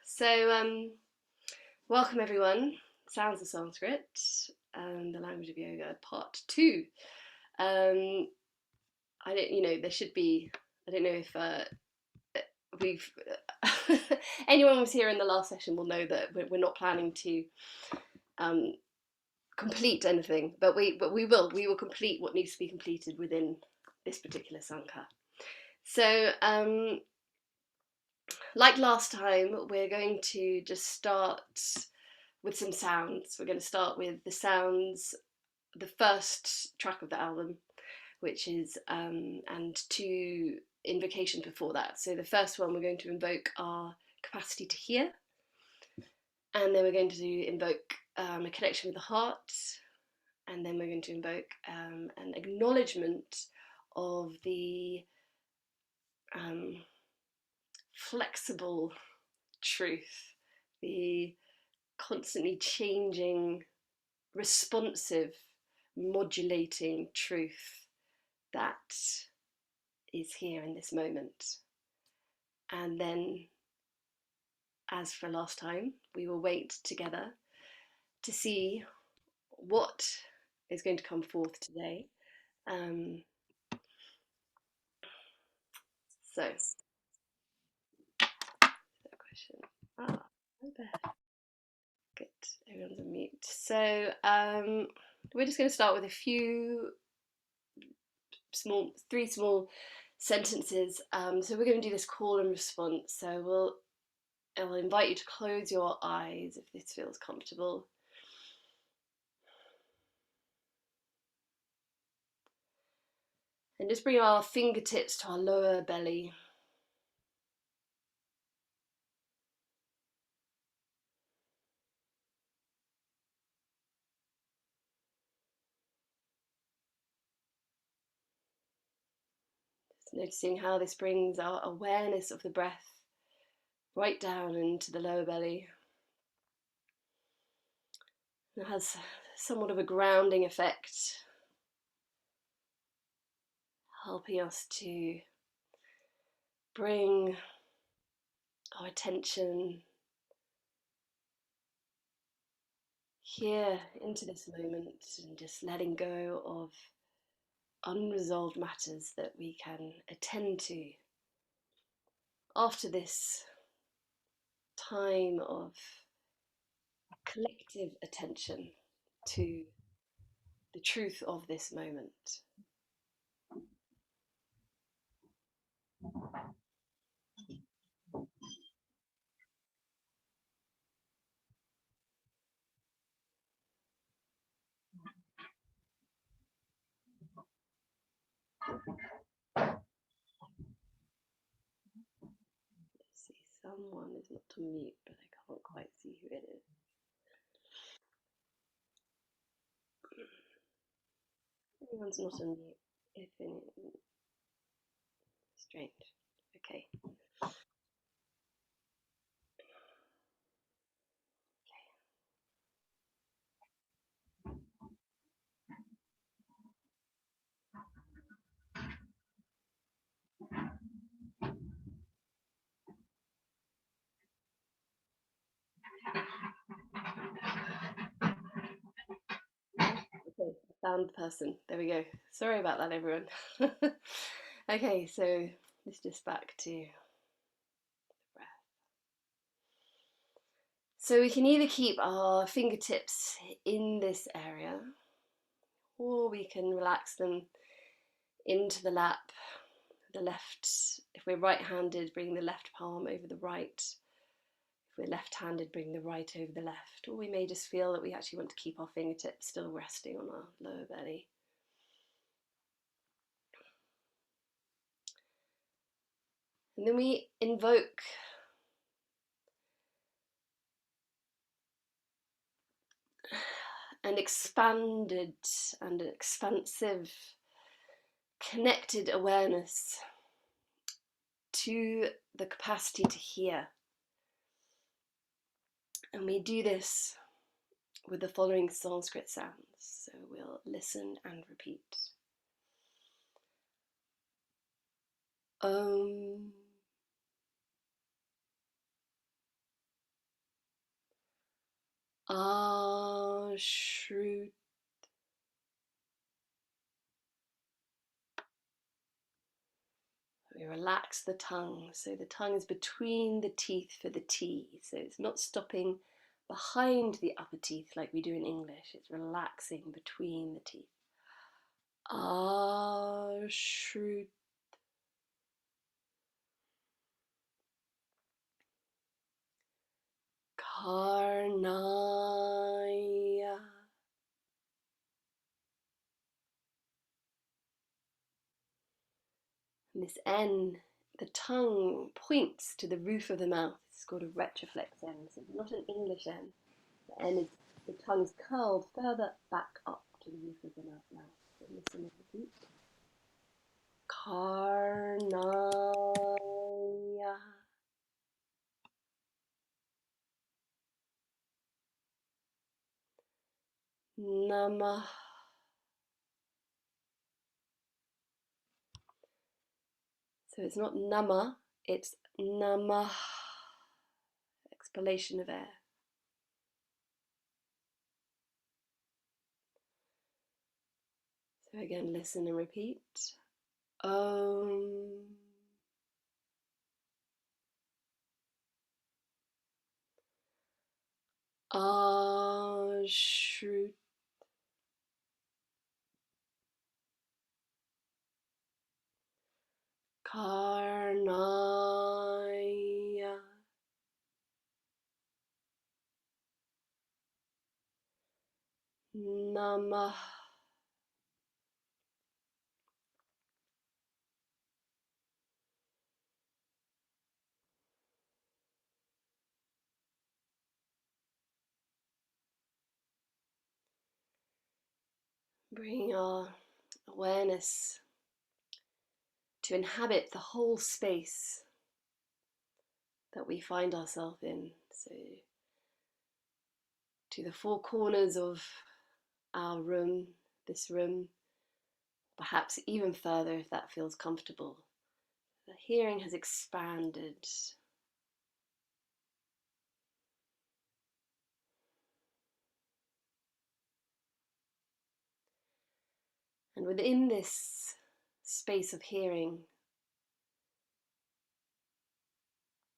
So, welcome everyone. Sounds of Sanskrit, the language of yoga, part two. Um, I don't, there should be. I don't know if we've. anyone who was here in the last session will know that we're not planning to um, complete anything, but we will. We will complete what needs to be completed within this particular sankha. So, like last time, we're going to just start with some sounds. We're going to start with the sounds, the first track of the album, which is, and two invocations before that. So the first one, we're going to invoke our capacity to hear, and then we're going to invoke a connection with the heart, and then we're going to invoke an acknowledgement of the flexible truth, the constantly changing, responsive, modulating truth that is here in this moment. And then, as for last time, we will wait together to see what is going to come forth today. So, question. Good. Everyone's on mute. So, we're just going to start with a few three small sentences. So we're going to do this call and response. So I'll invite you to close your eyes if this feels comfortable. And just bring our fingertips to our lower belly. Just noticing how this brings our awareness of the breath right down into the lower belly. It has somewhat of a grounding effect, helping us to bring our attention here into this moment and just letting go of unresolved matters that we can attend to after this time of collective attention to the truth of this moment. Let's see, someone is not on mute, but I can't quite see who it is. Everyone's not on mute. If any, strange. Okay. Okay, I found the person. There we go. Sorry about that, everyone. Okay, so let's just back to the breath. So we can either keep our fingertips in this area, or we can relax them into the lap. The left, if we're right-handed, bring the left palm over the right. If we're left-handed, bring the right over the left. Or we may just feel that we actually want to keep our fingertips still resting on our lower belly. And then we invoke an expanded and an expansive, connected awareness to the capacity to hear. And we do this with the following Sanskrit sounds. So we'll listen and repeat. Om. Ashrut. We relax the tongue, so the tongue is between the teeth for the T, so it's not stopping behind the upper teeth like we do in English, it's relaxing between the teeth. Ashrut. Karnaya. And this N, the tongue points to the roof of the mouth. It's called a retroflex N, so it's not an English N. The N is, the tongue is curled further back up to the roof of the mouth now. So listen and repeat. Karnaya. Namah. So it's not nama, it's namah. Exhalation of air. So again, listen and repeat. Om. Ashrut. Karnaya. Namah. Bring our awareness to inhabit the whole space that we find ourselves in. So, to the four corners of our room, this room, perhaps even further if that feels comfortable. The hearing has expanded. And within this space of hearing,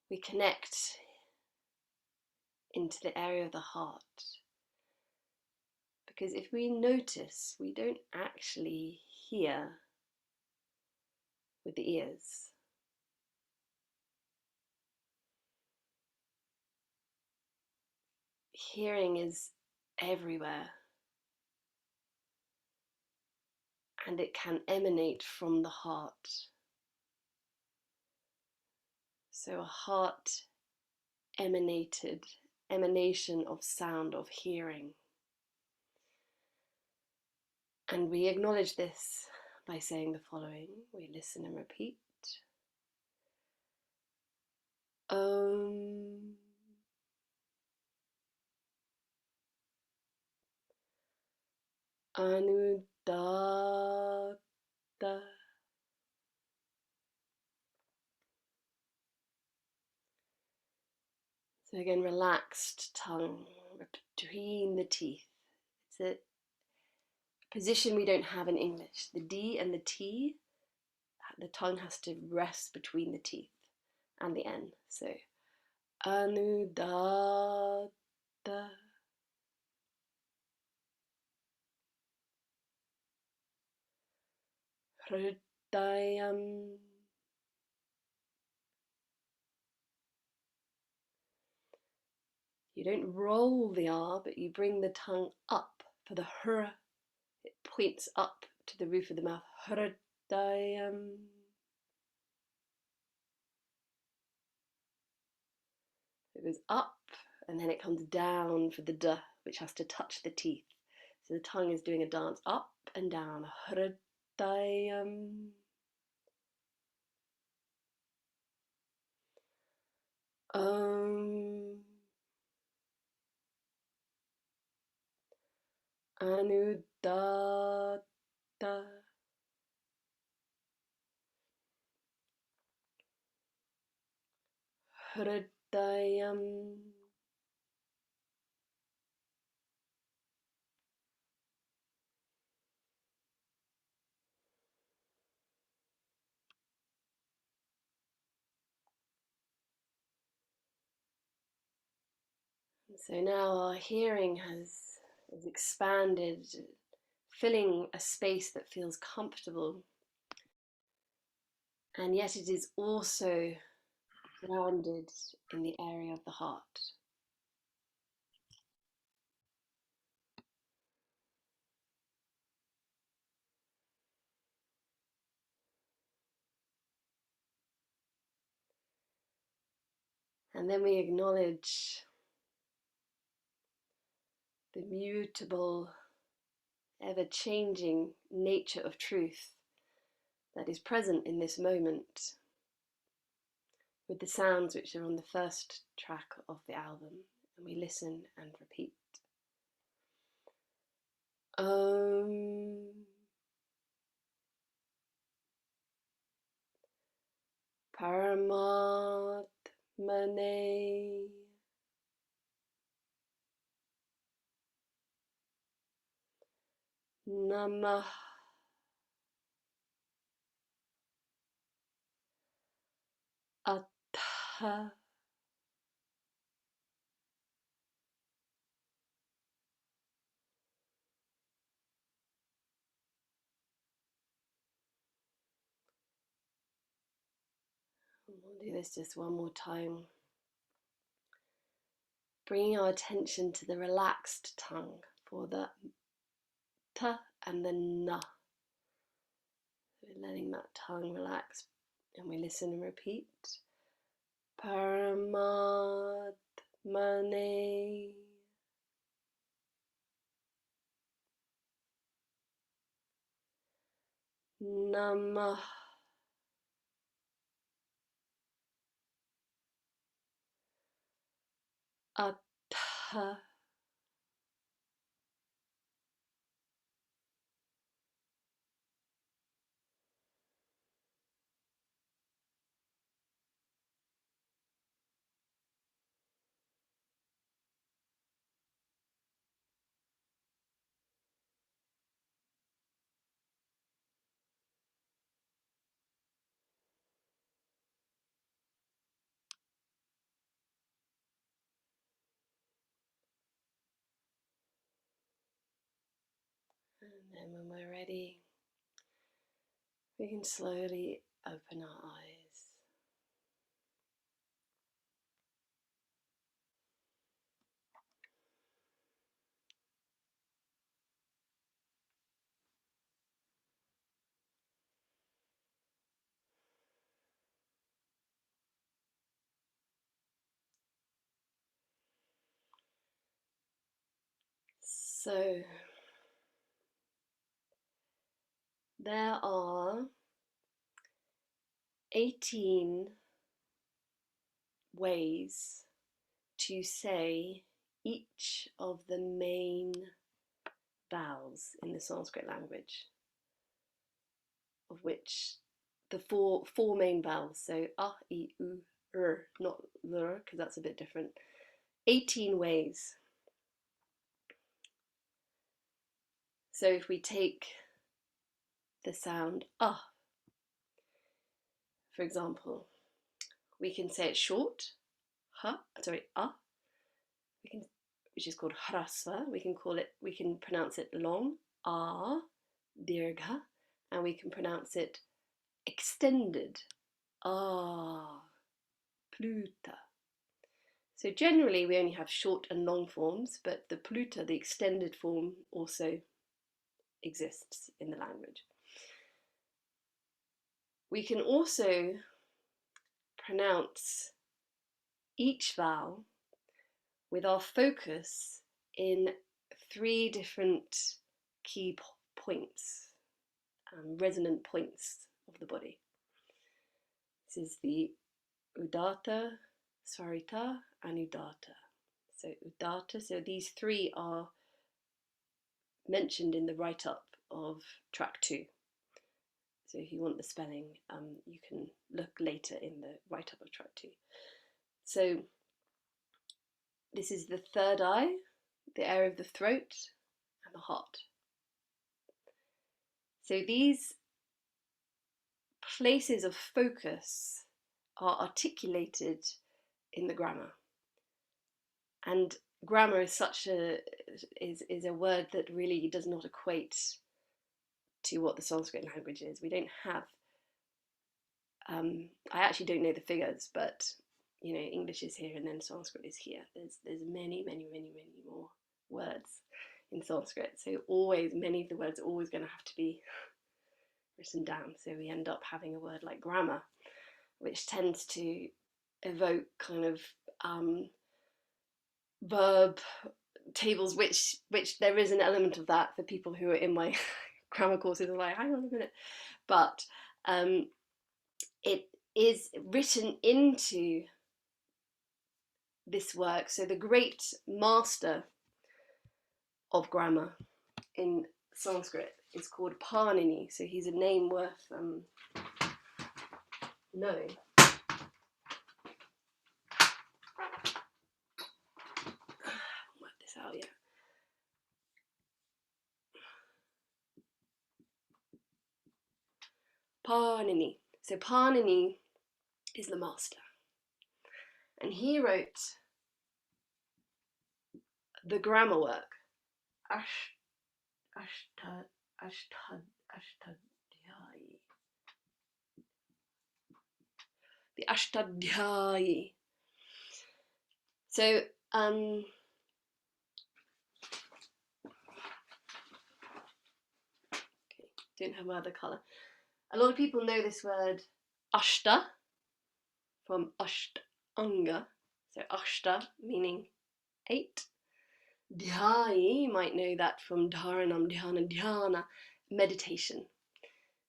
we connect into the area of the heart. Because if we notice, we don't actually hear with the ears. Hearing is everywhere, and it can emanate from the heart. So a heart emanation of sound, of hearing. And we acknowledge this by saying the following. We listen and repeat. Om. Anudatta. So again, relaxed tongue between the teeth. It's a position we don't have in English. The D and the T, the tongue has to rest between the teeth and the N. So, Anudatta. Hridayam. You don't roll the R, but you bring the tongue up for the hr. It points up to the roof of the mouth. Hridayam. It goes up and then it comes down for the D, which has to touch the teeth. So the tongue is doing a dance up and down. Hridayam. Om. Anudatta. Hridayam. So now our hearing has expanded, filling a space that feels comfortable, and yet it is also grounded in the area of the heart. And then we acknowledge the mutable, ever-changing nature of truth that is present in this moment, with the sounds which are on the first track of the album, and we listen and repeat. Paramatmane Namah Atha We'll do this just one more time. Bringing our attention to the relaxed tongue for the ta and the na. We're letting that tongue relax, and we listen and repeat. Paramatmane Namah Atha And then when we're ready, we can slowly open our eyes. So there are 18 ways to say each of the main vowels in the Sanskrit language, of which the four main vowels, so a, I, u, not l, because that's a bit different. 18 ways. So if we take the sound a, for example, we can say it short, a, which is called hrasva. We can pronounce it long, a, dirgha, and we can pronounce it extended, a, pluta. So generally we only have short and long forms, but the pluta, the extended form, also exists in the language. We can also pronounce each vowel with our focus in 3 different key points, resonant points of the body. This is the Udatta, Swarita, and Udatta. So Udatta, so these 3 are mentioned in the write-up of track 2. So if you want the spelling, you can look later in the write-up of track 2. So this is the third eye, the area of the throat, and the heart. So these places of focus are articulated in the grammar. And grammar is such a word that really does not equate to what the Sanskrit language is. We don't have. I actually don't know the figures, but you know, English is here and then Sanskrit is here. There's many more words in Sanskrit. So always, many of the words are always going to have to be written down. So we end up having a word like grammar, which tends to evoke kind of verb tables, which there is an element of that for people who are in my grammar courses are like, hang on a minute. But it is written into this work. So the great master of grammar in Sanskrit is called Panini. So he's a name worth knowing. Work this out, yeah. Panini. So Panini is the master. And he wrote the grammar work, the Ashtadhyayi. So, don't have my other colour. A lot of people know this word Ashta from Ashtanga. So Ashta meaning 8. Dhyayi, you might know that from Dharanam, Dhyana, Dhyana, meditation.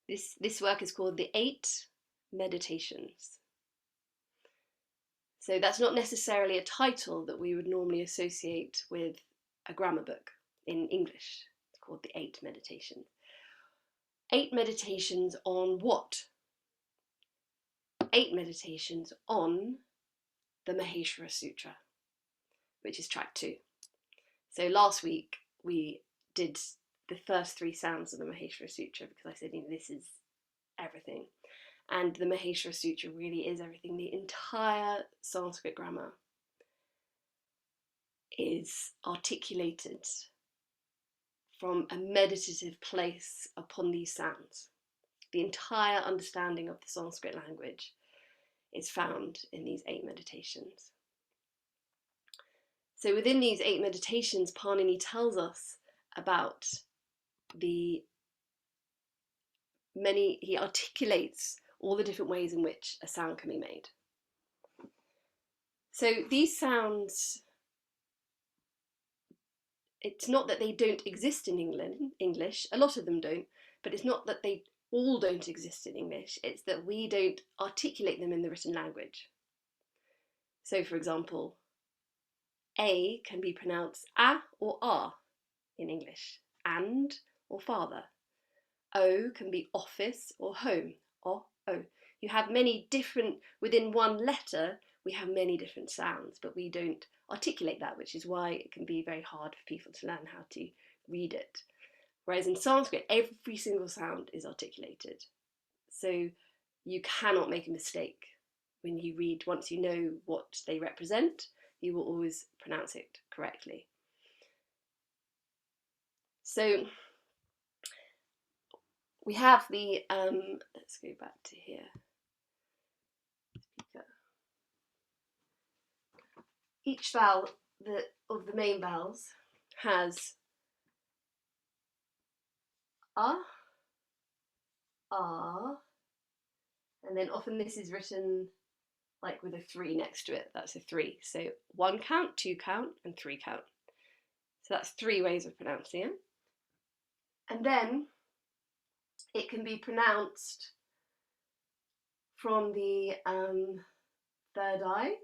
This work is called the 8 Meditations. So that's not necessarily a title that we would normally associate with a grammar book in English. It's called the 8 Meditations. 8 meditations on what? 8 meditations on the Maheshwara Sutra, which is track 2. So last week we did the first 3 sounds of the Maheshwara Sutra because I said, you know, this is everything. And the Maheshwara Sutra really is everything. The entire Sanskrit grammar is articulated from a meditative place upon these sounds. The entire understanding of the Sanskrit language is found in these 8 meditations. So within these 8 meditations, Panini tells us about he articulates all the different ways in which a sound can be made. So these sounds, it's not that they don't exist in English, a lot of them don't, but it's not that they all don't exist in English, it's that we don't articulate them in the written language. So for example, A can be pronounced A or R in English, and or father. O can be office or home, O. You have many different, within one letter, we have many different sounds, but we don't articulate that, which is why it can be very hard for people to learn how to read it. Whereas in Sanskrit, every single sound is articulated. So you cannot make a mistake when you read. Once you know what they represent, you will always pronounce it correctly. So we have the, let's go back to here. Each vowel of the main vowels has a, and then often this is written like with a 3 next to it. That's a 3. So 1 count, 2 count, and 3 count. So that's 3 ways of pronouncing it. And then it can be pronounced from the third eye,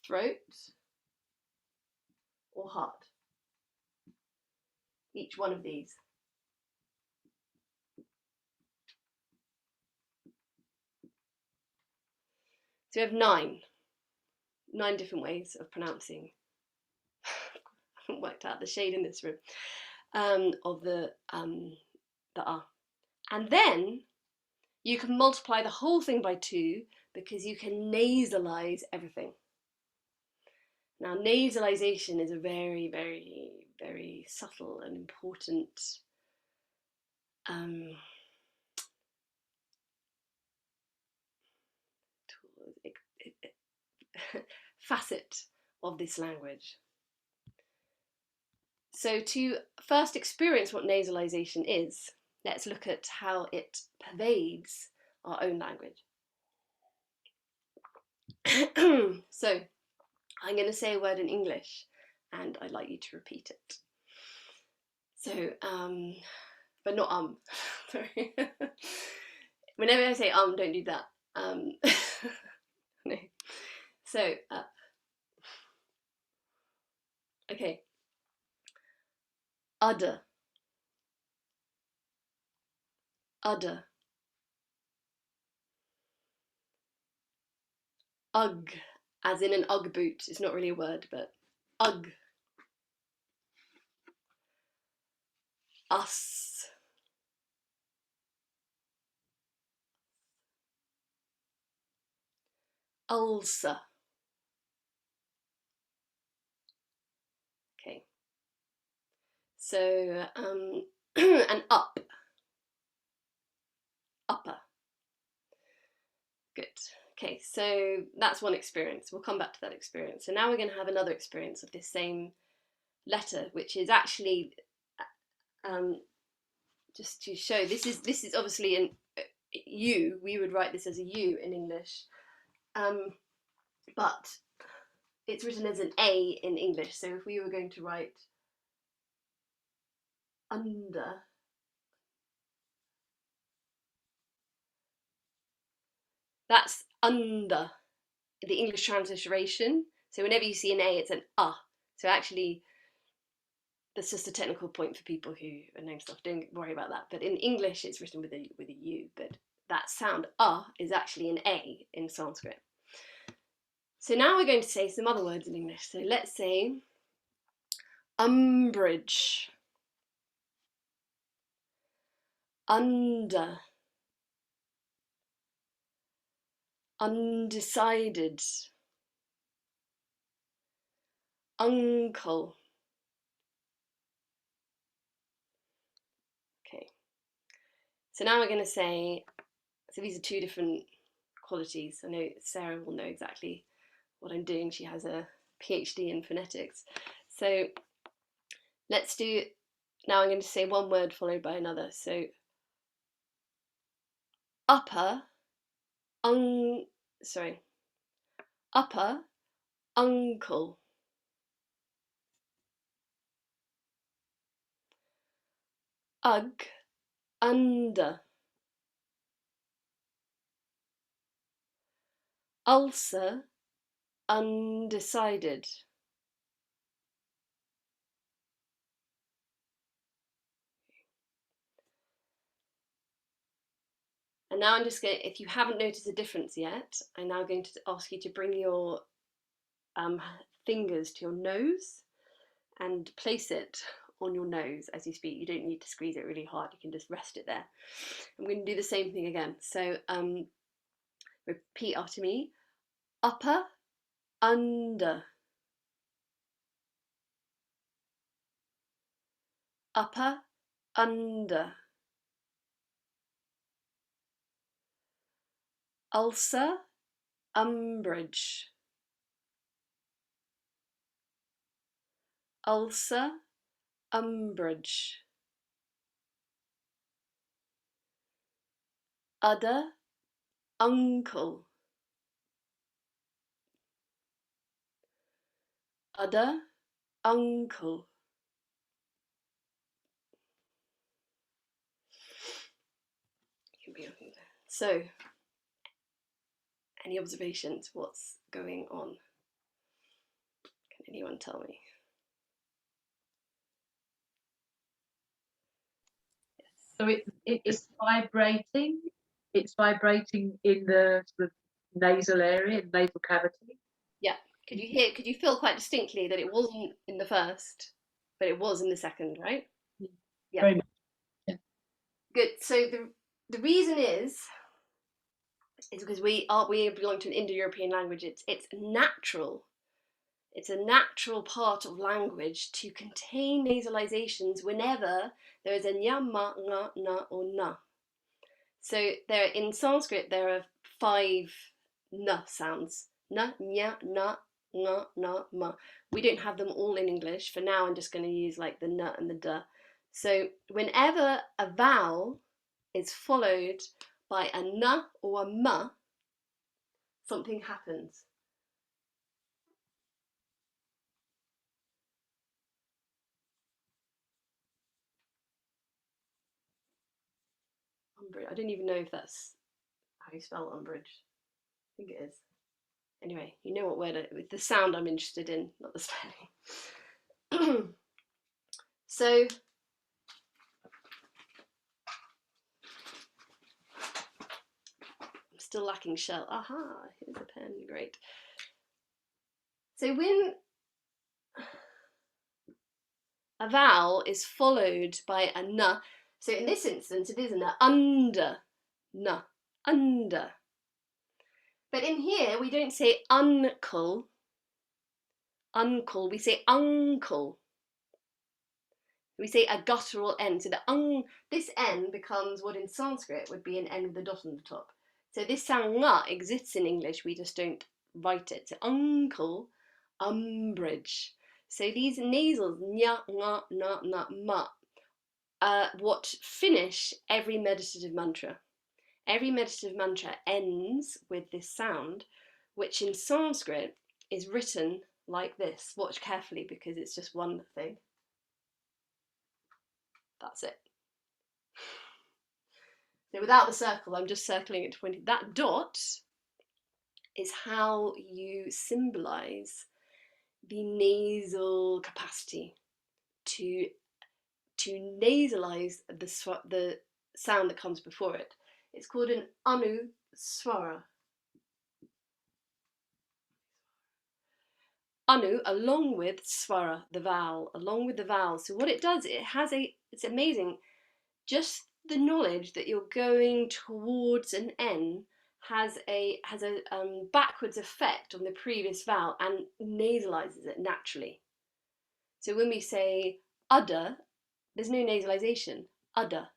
throat, or heart. Each one of these. So we have 9 different ways of pronouncing. I haven't worked out the shade in this room of the ah. And then you can multiply the whole thing by 2 because you can nasalize everything. Now, nasalization is a very, very, very subtle and important facet of this language. So to first experience what nasalization is, let's look at how it pervades our own language. So I'm going to say a word in English and I'd like you to repeat it. So, but not sorry. Whenever I say don't do that. No. So, okay. Udder. Udder. Ugh, as in an Ugg boot. It's not really a word, but ugh. Us. Ulcer. Okay. So, and up. Upper. Good. Okay, so that's one experience. We'll come back to that experience. So now we're going to have another experience of this same letter, which is actually, just to show, this is obviously an U. We would write this as a U in English, but it's written as an A in English. So if we were going to write under, that's under, the English transliteration. So whenever you see an A, it's an So actually, that's just a technical point for people who are knowing stuff. Don't worry about that. But in English, it's written with a U. But that sound is actually an A in Sanskrit. So now we're going to say some other words in English. So let's say umbrage, under, undecided, uncle. Okay. So now we're going to say, so these are two different qualities. I know Sarah will know exactly what I'm doing. She has a PhD in phonetics. So let's do, now I'm going to say one word followed by another. So upper, upper, uncle. Ugh, under. Ulcer, undecided. And now I'm just going to, if you haven't noticed a difference yet, I'm now going to ask you to bring your fingers to your nose and place it on your nose as you speak. You don't need to squeeze it really hard, you can just rest it there. I'm going to do the same thing again. So repeat after me. Upper, under. Upper, under. Ulcer, umbrage. Ulcer, umbrage. Udder, uncle. Udder, uncle. So, any observations? What's going on? Can anyone tell me? So it's vibrating. It's vibrating in the sort of nasal area, in the nasal cavity. Yeah. Could you hear? Could you feel quite distinctly that it wasn't in the first, but it was in the second, right? Yeah. Very much. Yeah. Good. So the reason is is because we belong to an Indo-European language. It's natural. It's a natural part of language to contain nasalizations whenever there is a nya, ma, nga, na, or na. So in Sanskrit there are 5 na sounds. Na, nya, na, nga, na, ma. We don't have them all in English. For now I'm just going to use like the na and the da. So whenever a vowel is followed by a na or a ma, something happens. I don't even know if that's how you spell umbrage. I think it is. Anyway, you know what word with the sound I'm interested in, not the spelling. So I'm still lacking shell. Aha, here's a pen, great. So when a vowel is followed by a na, so in this instance it is an under, na, under. But in here we don't say uncle, we say uncle. We say a guttural N. So this N becomes what in Sanskrit would be an N with a dot on the top. So this sound nga exists in English, we just don't write it. So uncle, umbrage. So these nasals, nya, nga, na, na, ma, what finish every meditative mantra. Every meditative mantra ends with this sound, which in Sanskrit is written like this. Watch carefully because it's just one thing. That's it. So without the circle, I'm just circling it to point. That dot is how you symbolize the nasal capacity to nasalize the sound that comes before it. It's called an anuswara. Anu, along with swara, the vowel, along with the vowel. So what it does, it's amazing. Just the knowledge that you're going towards an N has a backwards effect on the previous vowel and nasalizes it naturally. So when we say udder, there's no nasalization. Udder.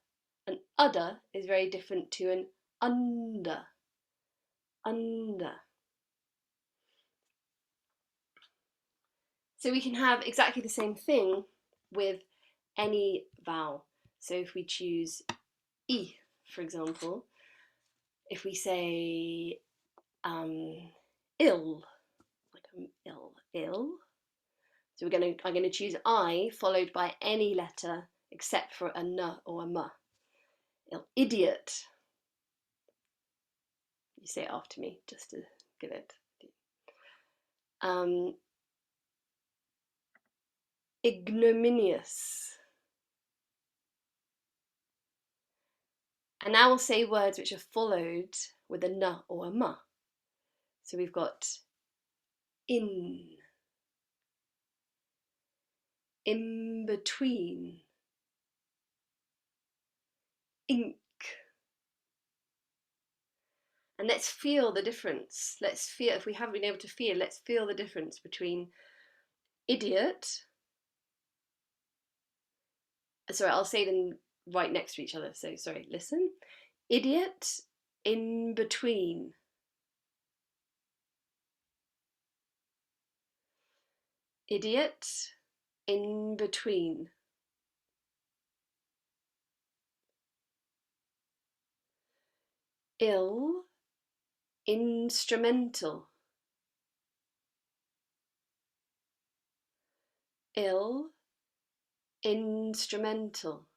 An udder is very different to an under. Under. So we can have exactly the same thing with any vowel. So if we choose E, for example, if we say ill, like I'm ill. So I'm gonna choose I followed by any letter except for a n or a m. Ill, idiot. You say it after me just to give it. Ignominious. And now we'll say words which are followed with a n or a m. So we've got in between, ink. And let's feel the difference. Let's feel, if we haven't been able to feel, let's feel the difference between idiot. Sorry, I'll say them right next to each other. So sorry, listen. Idiot, in between. Idiot, in between. Ill, instrumental. Ill, instrumental.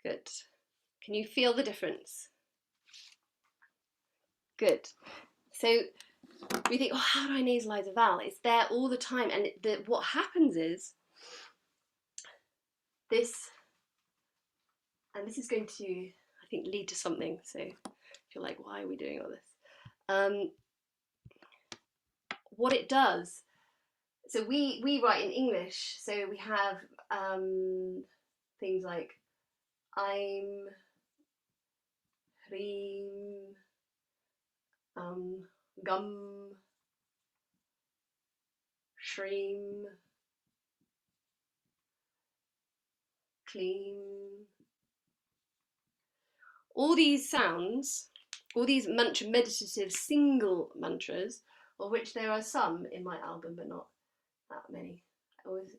Good. Can you feel the difference? Good. So we think, oh, how do I nasalize a vowel? It's there all the time, and what happens is this, and this is going to, I think, lead to something. So if you're like, why are we doing all this? What it does, so we write in English, so we have things like I'm, Hreem, Gum, Shreem, Clean. All these sounds, all these mantra meditative single mantras, of which there are some in my album, but not that many. I always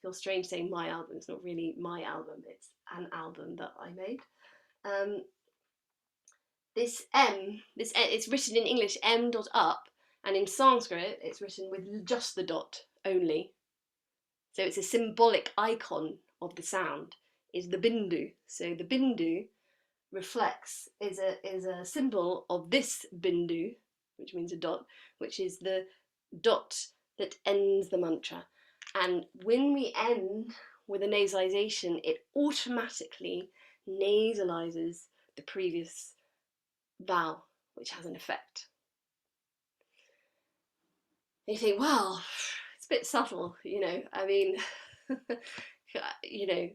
feel strange saying my album. It's not really my album. It's an album that I made. This it's written in English M dot up, and in Sanskrit it's written with just the dot only. So it's a symbolic icon of the sound, is the bindu. So the bindu reflects, is a symbol of this bindu, which means a dot, which is the dot that ends the mantra. And when we end with a nasalization, it automatically nasalizes the previous vowel, which has an effect. And you think, well, it's a bit subtle, you know. I mean, you know,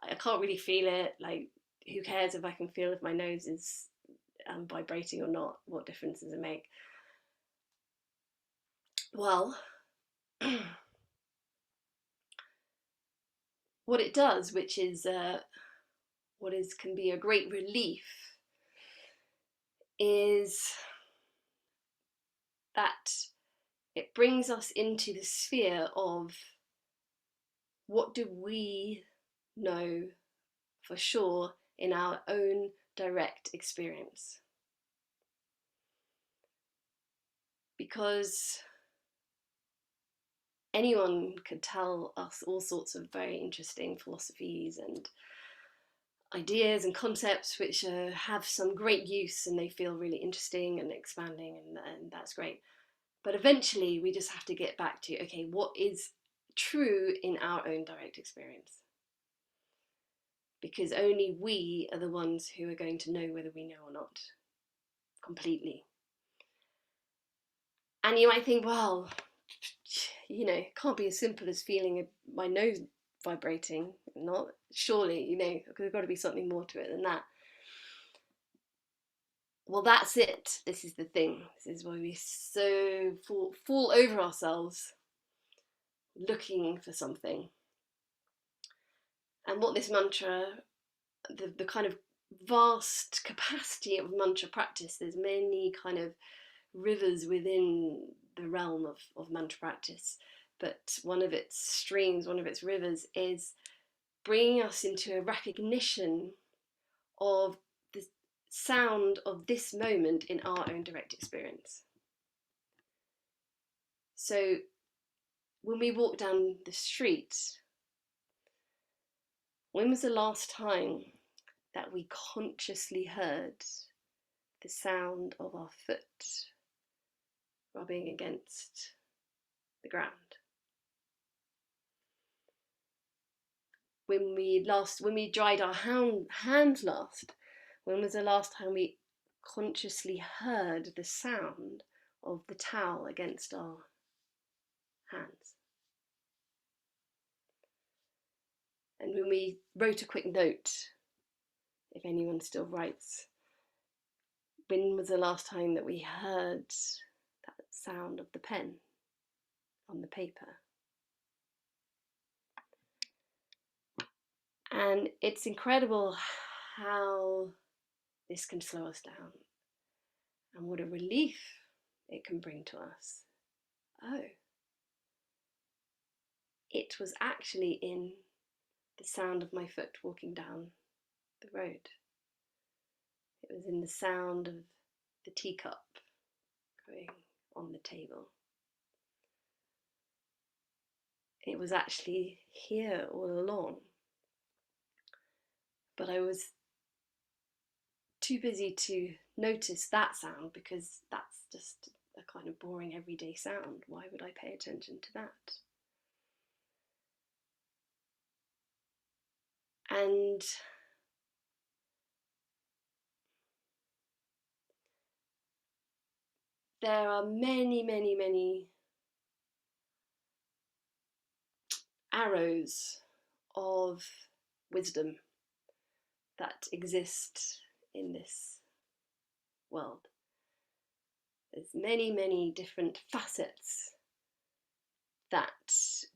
I can't really feel it. Like, who cares if I can feel if my nose is vibrating or not? What difference does it make? Well, what it does, which is can be a great relief, is that it brings us into the sphere of what do we know for sure in our own direct experience. Because anyone could tell us all sorts of very interesting philosophies and ideas and concepts which have some great use and they feel really interesting and expanding, and that's great. But eventually we just have to get back to, okay, what is true in our own direct experience? Because only we are the ones who are going to know whether we know or not completely. And you might think, well, you know, it can't be as simple as feeling my nose vibrating. Not surely, you know, there's got to be something more to it than that. Well, that's it. This is the thing. This is why we so fall over ourselves looking for something. And what this mantra, the kind of vast capacity of mantra practice, there's many kind of rivers within the realm of mantra practice, but one of its streams, one of its rivers, is bringing us into a recognition of the sound of this moment in our own direct experience. So when we walk down the street, when was the last time that we consciously heard the sound of our foot rubbing against the ground? When we dried our hands last, when was the last time we consciously heard the sound of the towel against our hands? And when we wrote a quick note, if anyone still writes, when was the last time that we heard that sound of the pen on the paper? And it's incredible how this can slow us down and what a relief it can bring to us. Oh, it was actually in the sound of my foot walking down the road. It was in the sound of the teacup going on the table. It was actually here all along. But I was too busy to notice that sound because that's just a kind of boring everyday sound. Why would I pay attention to that? And there are many, many, many arrows of wisdom that exist in this world. There's many, many different facets that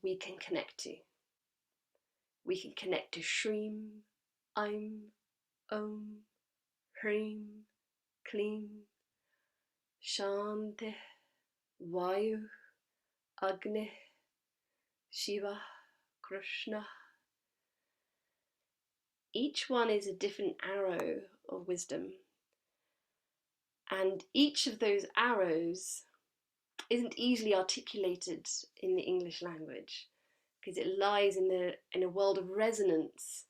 we can connect to. We can connect to Shreem, Aim, Om, Hreem, Kleem, Shanti, Vayu, Agni, Shiva, Krishna. Each one is a different arrow of wisdom, and each of those arrows isn't easily articulated in the English language because it lies in a world of resonance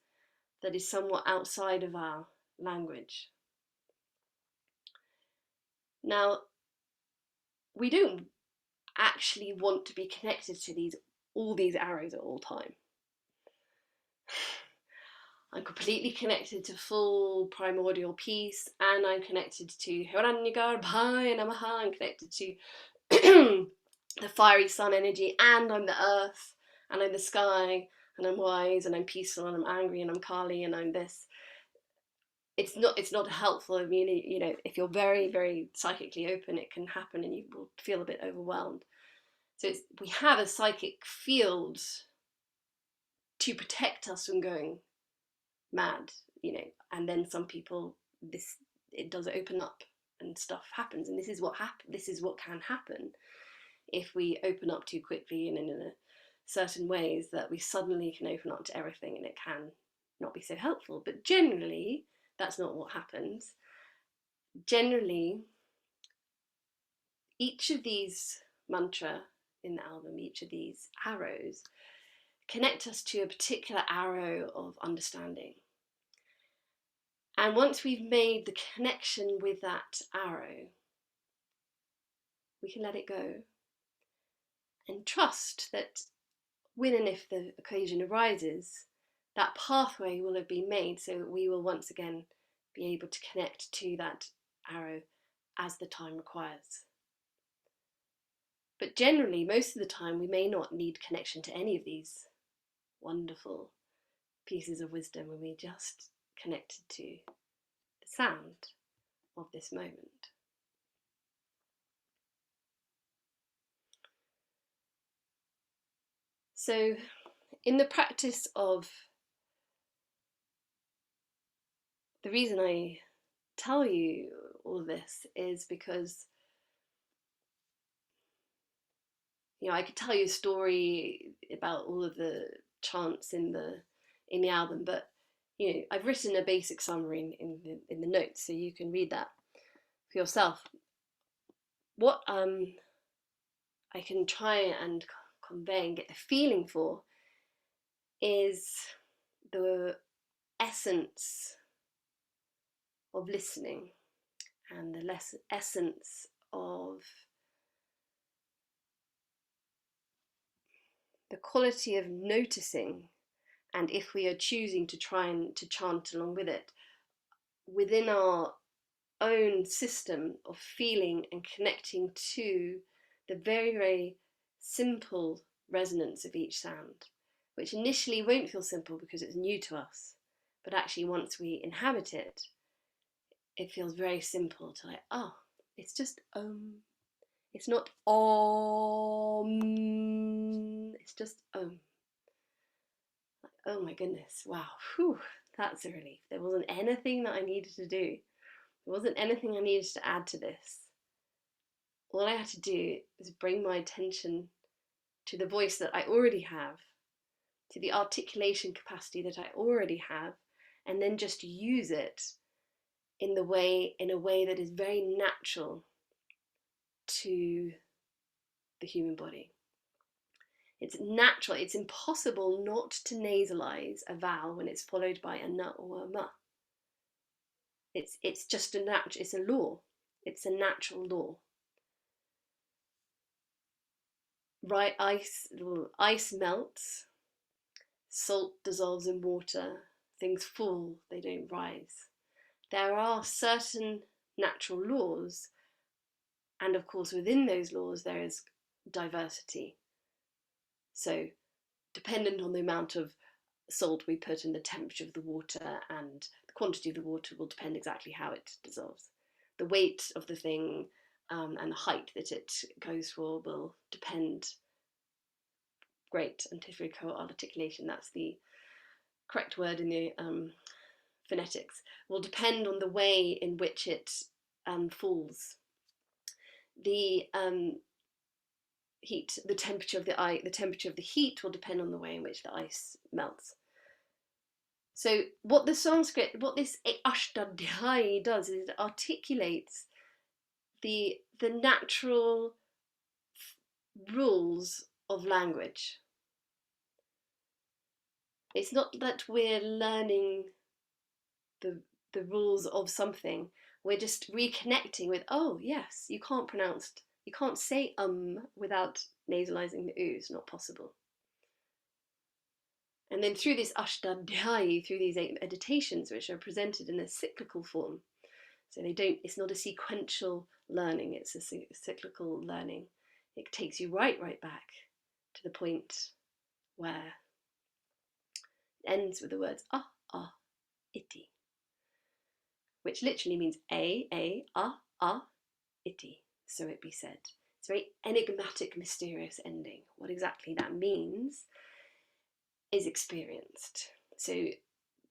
that is somewhat outside of our language. Now, we don't actually want to be connected to all these arrows at all time. I'm completely connected to full primordial peace, and I'm connected to Hiranyagarbhaya Namaha. I'm connected to the fiery sun energy, and I'm the earth, and I'm the sky, and I'm wise, and I'm peaceful, and I'm angry, and I'm Kali, and I'm this. It's not helpful. I mean, you know, if you're very, very psychically open, it can happen, and you will feel a bit overwhelmed. So we have a psychic field to protect us from going mad, you know. And then some people, it does open up, and stuff happens, and this is what can happen if we open up too quickly and in a certain ways, that we suddenly can open up to everything, and it can not be so helpful. But generally, that's not what happens. Generally, each of these mantra in the album, each of these arrows, connect us to a particular arrow of understanding. And once we've made the connection with that arrow, we can let it go and trust that when and if the occasion arises, that pathway will have been made so that we will once again be able to connect to that arrow as the time requires. But generally, most of the time, we may not need connection to any of these wonderful pieces of wisdom, and we're just connected to the sound of this moment. So, in the practice of, the reason I tell you all this is because, you know, I could tell you a story about all of the chants in the album, but you know, I've written a basic summary in the notes, so you can read that for yourself. What I can try and convey and get the feeling for is the essence of listening, and the essence of the quality of noticing, and if we are choosing to try and to chant along with it, within our own system of feeling and connecting to the very, very simple resonance of each sound, which initially won't feel simple because it's new to us, but actually once we inhabit it, it feels very simple to, like, oh, it's just it's not it's just like, oh my goodness, wow, whew, that's a relief. There wasn't anything that I needed to do. There wasn't anything I needed to add to this. All I had to do was bring my attention to the voice that I already have, to the articulation capacity that I already have, and then just use it in a way that is very natural to the human body. It's natural. It's impossible not to nasalize a vowel when it's followed by a n or a m. It's just it's a law. It's a natural law. Right, ice melts, salt dissolves in water, things fall, they don't rise. There are certain natural laws, and of course within those laws there is diversity. So dependent on the amount of salt we put and the temperature of the water and the quantity of the water will depend exactly how it dissolves. The weight of the thing and the height that it goes for will depend. Great, antiphonical articulation, that's the correct word in the phonetics, will depend on the way in which it falls. The heat, the temperature of the temperature of the heat will depend on the way in which the ice melts. So what this Ashtadhyayi does is it articulates the natural rules of language. It's not that we're learning the rules of something. We're just reconnecting with, oh yes, you can't say without nasalizing the oo. It's not possible. And then through this Ashtadhyayi, through these 8 meditations, which are presented in a cyclical form, so it's not a sequential learning, it's a cyclical learning. It takes you right back to the point where it ends with the words iti, which literally means iti, so it be said. It's a very enigmatic, mysterious ending. What exactly that means is experienced. So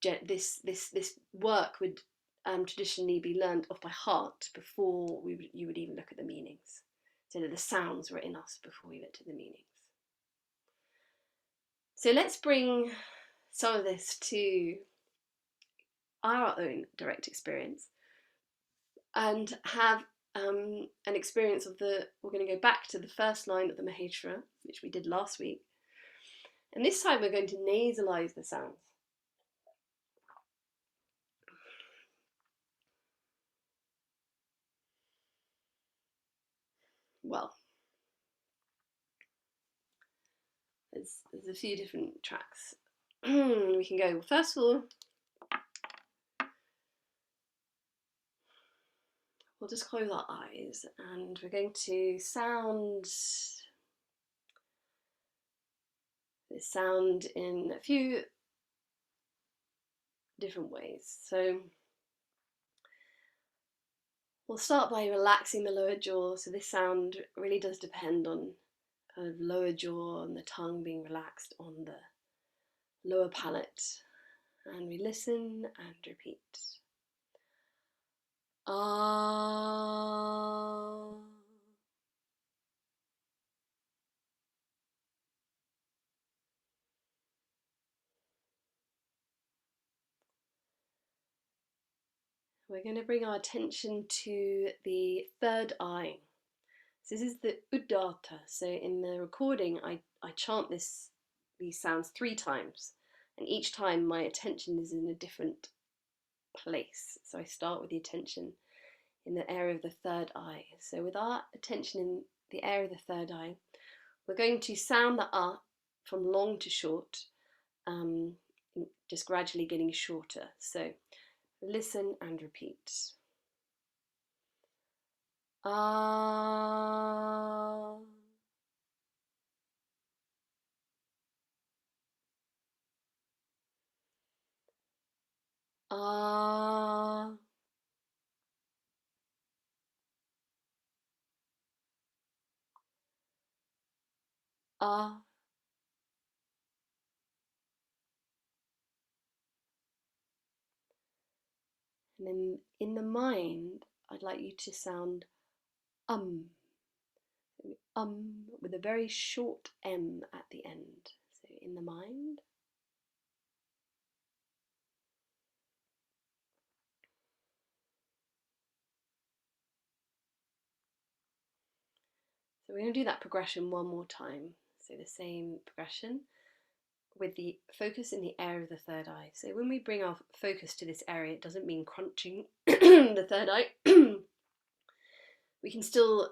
this work would traditionally be learned off by heart before you would even look at the meanings. So that the sounds were in us before we went to the meanings. So let's bring some of this to our own direct experience and have an experience of we're going to go back to the first line of the Maheshwara, which we did last week. And this time we're going to nasalize the sounds. Well, there's a few different tracks we can go. First of all, we'll just close our eyes and we're going to sound this sound in a few different ways. So we'll start by relaxing the lower jaw. So this sound really does depend on kind of lower jaw and the tongue being relaxed on the lower palate. And we listen and repeat. Ah. We're going to bring our attention to the third eye. So this is the Uddata. So in the recording, I chant these sounds 3 times, and each time my attention is in a different place. So I start with the attention in the area of the third eye. So with our attention in the area of the third eye, we're going to sound the from long to short, just gradually getting shorter. So listen and repeat. Ah. Ah. Ah. And then in the mind, I'd like you to sound with a very short M at the end. So in the mind. So we're going to do that progression one more time. So the same progression with the focus in the area of the third eye. So when we bring our focus to this area, it doesn't mean crunching the third eye. We can still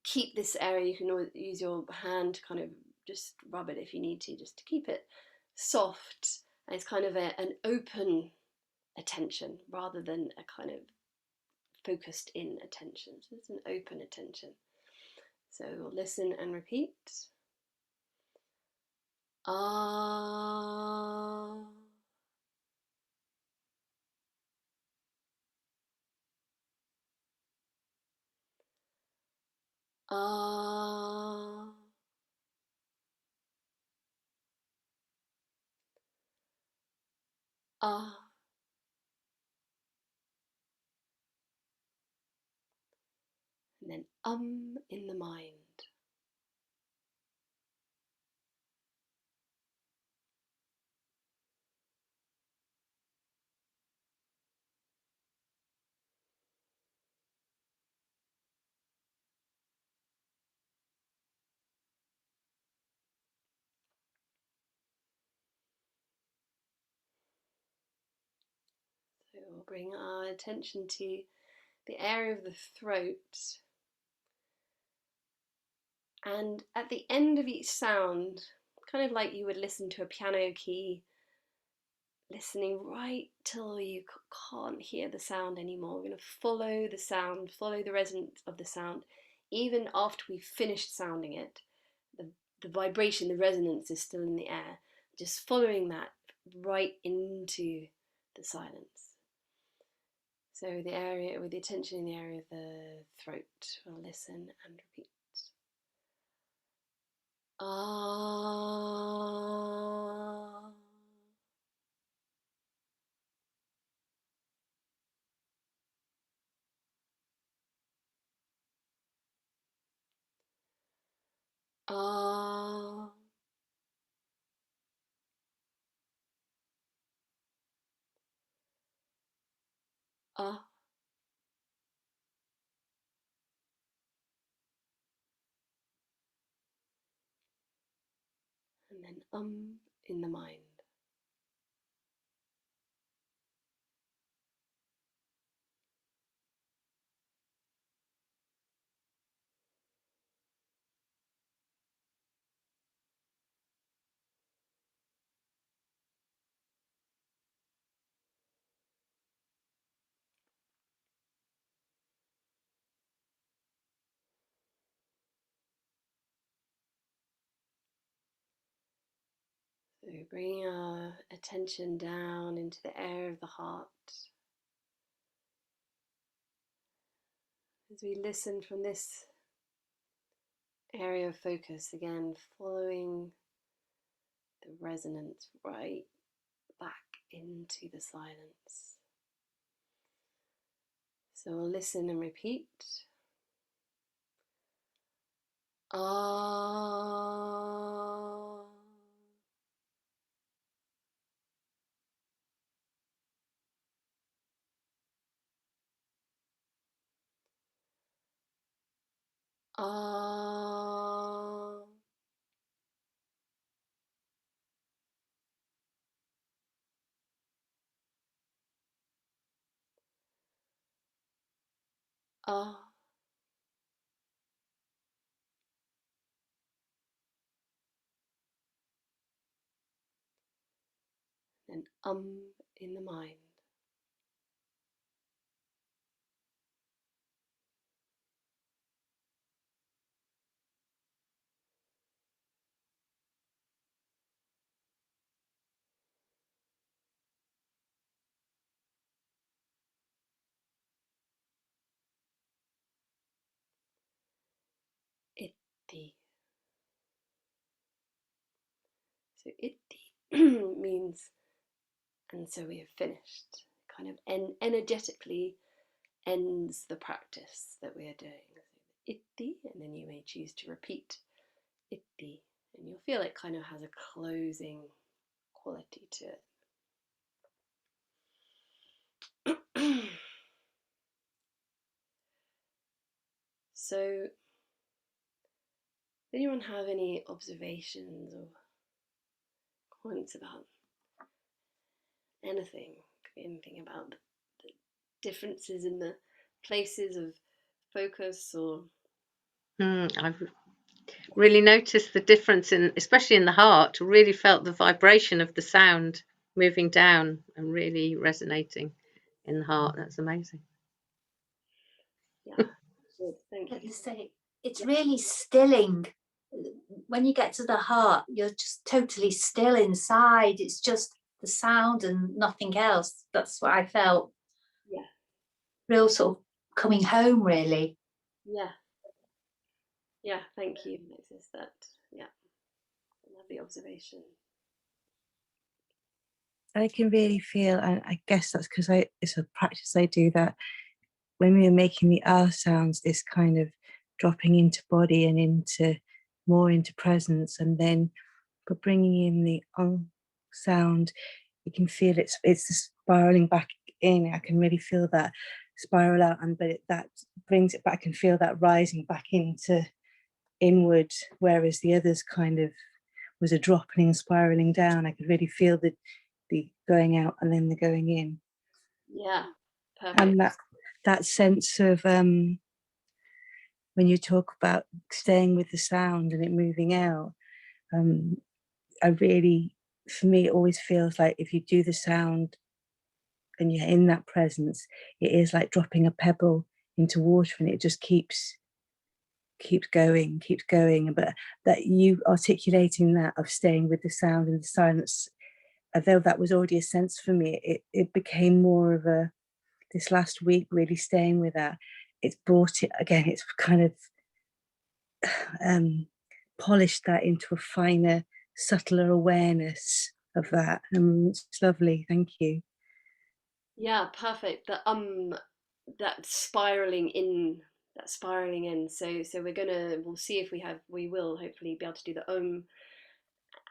keep this area. You can always use your hand to kind of just rub it if you need to, just to keep it soft. And it's kind of an open attention rather than a kind of focused in attention. So it's an open attention. So we'll listen and repeat. Ah. Ah. Ah. And then in the mind. So we'll bring our attention to the area of the throat. And at the end of each sound, kind of like you would listen to a piano key, listening right till you can't hear the sound anymore. We're going to follow the sound, follow the resonance of the sound, even after we've finished sounding it. The vibration, the resonance is still in the air. Just following that right into the silence. So the area, with the attention in the area of the throat, we'll listen and repeat. Ah. Ah. Ah. And then in the mind. So bringing our attention down into the area of the heart. As we listen from this area of focus, again, following the resonance right back into the silence. So we'll listen and repeat. Ah. Ah. Ah. And in the mind. Itti. So itti means, and so we have finished. Kind of energetically ends the practice that we are doing. So itti, and then you may choose to repeat itti, and you'll feel it kind of has a closing quality to it. So, does anyone have any observations or comments about anything? Could be anything about the differences in the places of focus or. I've really noticed the difference in, especially in the heart, really felt the vibration of the sound moving down and really resonating in the heart. That's amazing. Yeah, good, thank you. Say, it's really stilling. when you get to the heart, you're just totally still inside. It's just the sound and nothing else. That's what I felt. Yeah. Real sort of coming home, really. Yeah. Yeah, thank you, Alexis. That, yeah, lovely observation. I can really feel, and I guess that's because it's a practice I do, that when we are making the R sounds, this kind of dropping into body and into more into presence, and then for bringing in the sound, you can feel it's spiraling back in. I can really feel that spiral out, that brings it back and feel that rising back into inward, whereas the others kind of was a dropping and spiraling down. I could really feel the going out and then the going in. Yeah, perfect. And that sense of when you talk about staying with the sound and it moving out, I really, for me, it always feels like if you do the sound and you're in that presence, it is like dropping a pebble into water, and it just keeps going. But that you articulating that of staying with the sound and the silence, although that was already a sense for me, it became more of a, this last week, really staying with that. It's brought it again, it's kind of polished that into a finer, subtler awareness of that. It's lovely, thank you. Yeah, perfect. That spiraling in, So we'll see if we will hopefully be able to do the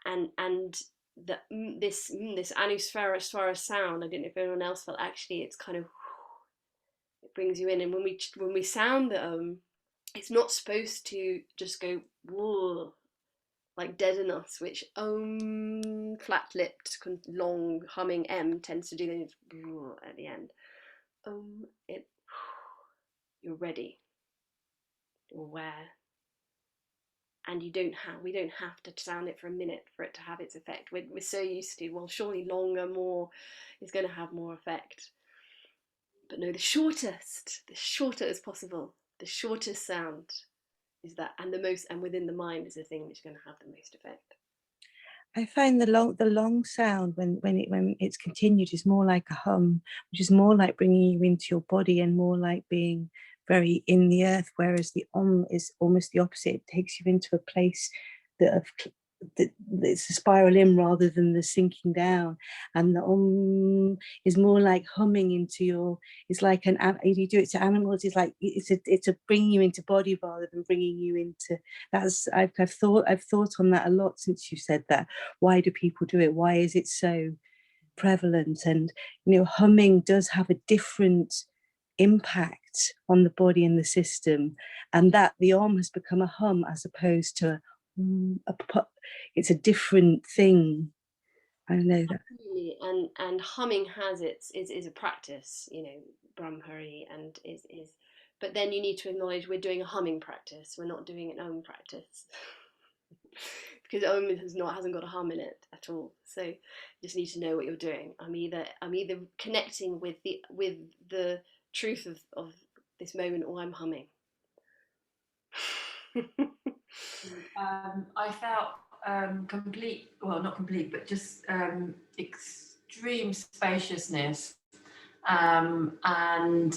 and this anuswara swara sound. I don't know if anyone else felt, actually it's kind of, it brings you in, and when we sound the it's not supposed to just go whoa, like deaden us, which flat-lipped long humming M tends to do at the end. You're ready, you're aware, and we don't have to sound it for a minute for it to have its effect. We're so used to, well, surely longer, more is going to have more effect. But no, the shortest as possible, the shortest sound is that, and within the mind is the thing which is going to have the most effect. I find the long sound when it's continued is more like a hum, which is more like bringing you into your body and more like being very in the earth, whereas the is almost the opposite. It takes you into a place that it's a spiral in rather than the sinking down, and the is more like humming into your, it's like you do it to animals, it's like it's a bringing you into body rather than bringing you into, that's I've thought on that a lot since you said that. Why do people do it? Why is it so prevalent? And humming does have a different impact on the body and the system, and that the has become a hum as opposed to it's a different thing. I know that. Absolutely. And humming has is a practice, Brahmhari, and is but then you need to acknowledge we're doing a humming practice, we're not doing an om practice. Because om hasn't got a hum in it at all. So you just need to know what you're doing. I'm either connecting with the truth of this moment, or I'm humming. I felt complete, well, not complete, but just extreme spaciousness, and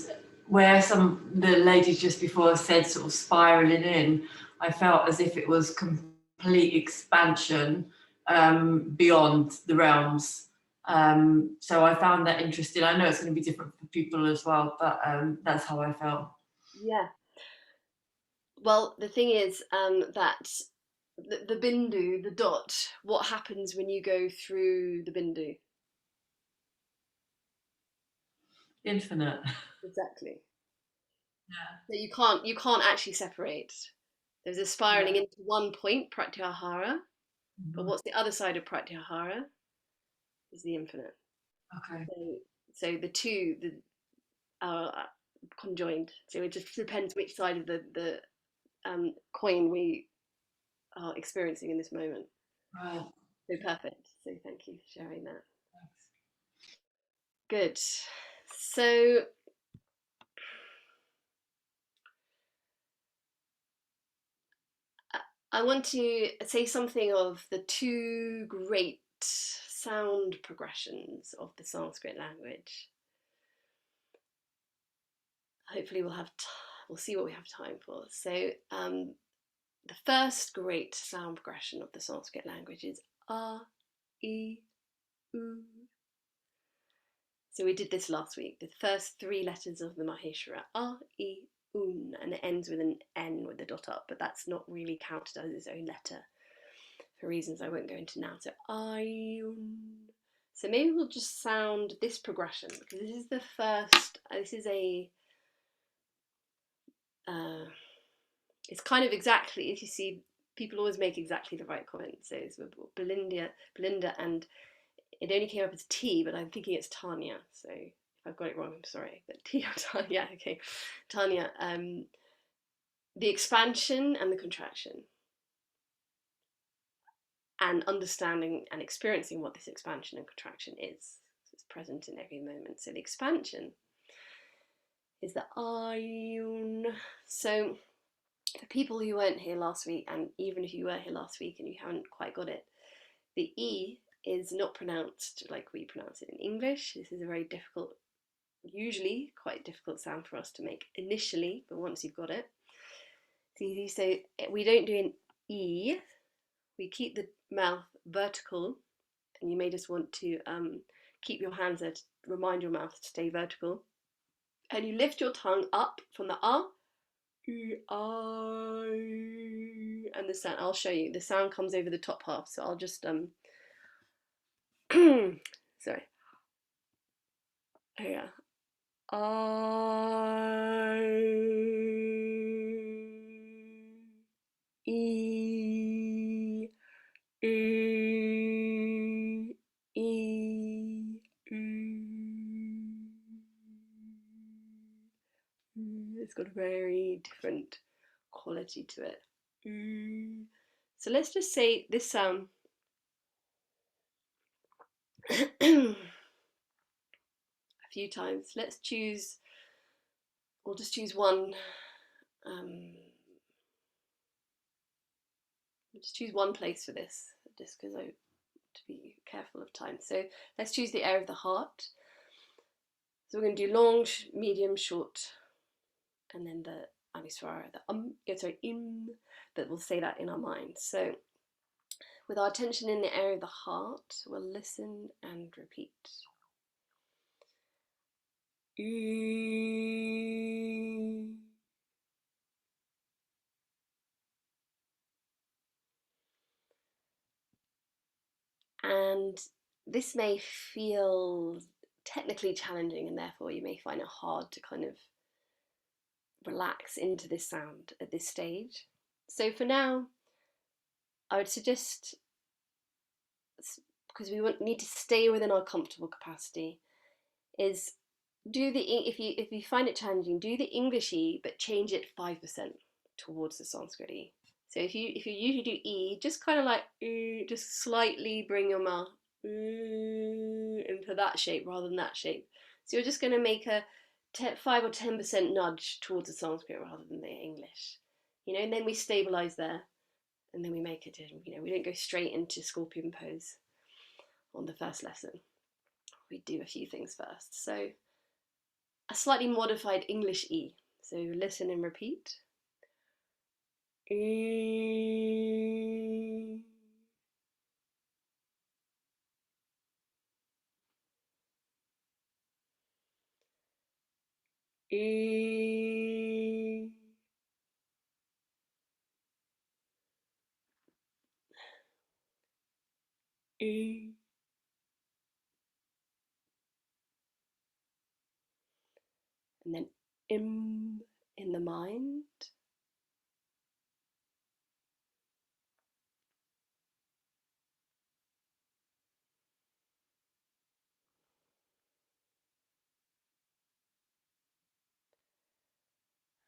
where the ladies just before said sort of spiraling in, I felt as if it was complete expansion beyond the realms. So I found that interesting. I know it's going to be different for people as well, but that's how I felt. Yeah. Well, the thing is that the bindu, the dot, what happens when you go through the bindu? Infinite. Exactly. Yeah. So you can't actually separate. There's a spiraling into one point, pratyahara, but what's the other side of pratyahara? Is the infinite. Okay. So the two are conjoined. So it just depends which side of the coin we are experiencing in this moment. Right. So perfect. So thank you for sharing that. Good. So I want to say something of the two great sound progressions of the Sanskrit language. Hopefully we'll see what we have time for. So the first great sound progression of the Sanskrit language is A, I, U. So we did this last week. The first three letters of the Maheshwara, A, I, Un, and it ends with an N with the dot up, but that's not really counted as its own letter for reasons I won't go into now. So Ayun. So maybe we'll just sound this progression, because this is the first, this is a, it's kind of exactly, if you see, people always make exactly the right comment. So it's Belinda, and it only came up as T, but I'm thinking it's Tanya. So if I've got it wrong, I'm sorry. But T or Tanya, okay. Tanya, the expansion and the contraction. And understanding and experiencing what this expansion and contraction is. So it's present in every moment. So the expansion is the ayun. So for people who weren't here last week, and even if you were here last week and you haven't quite got it, the E is not pronounced like we pronounce it in English. This is a very difficult, usually quite difficult sound for us to make initially, but once you've got it, it's easy. So we don't do an E, we keep the mouth vertical, and you may just want to keep your hands there to remind your mouth to stay vertical. And you lift your tongue up from the A, and the sound, I'll show you, the sound comes over the top half, so I'll just, sorry, yeah, E, it's got a very different quality to it. So let's just say this sound a few times. We'll just choose one. We'll just choose one place for this, just because I want to be careful of time. So let's choose the area of the heart. So we're going to do long, medium, short, and then the Anuswara, the im, but we'll say that in our mind. So with our attention in the area of the heart, we'll listen and repeat. And this may feel technically challenging, and therefore you may find it hard to kind of relax into this sound at this stage. So for now, I would suggest, because we need to stay within our comfortable capacity, is do the, if you find it challenging, do the English E, but change it 5% towards the Sanskrit E. So if you usually do E, just kind of like just slightly bring your mouth into that shape rather than that shape. So you're just going to make a 5 or 10% nudge towards the Sanskrit rather than the English. You know, and then we stabilize there, and then we make it. You know, we don't go straight into scorpion pose on the first lesson. We do a few things first. So a slightly modified English E. So listen and repeat. E. E. E. And then im in the mind.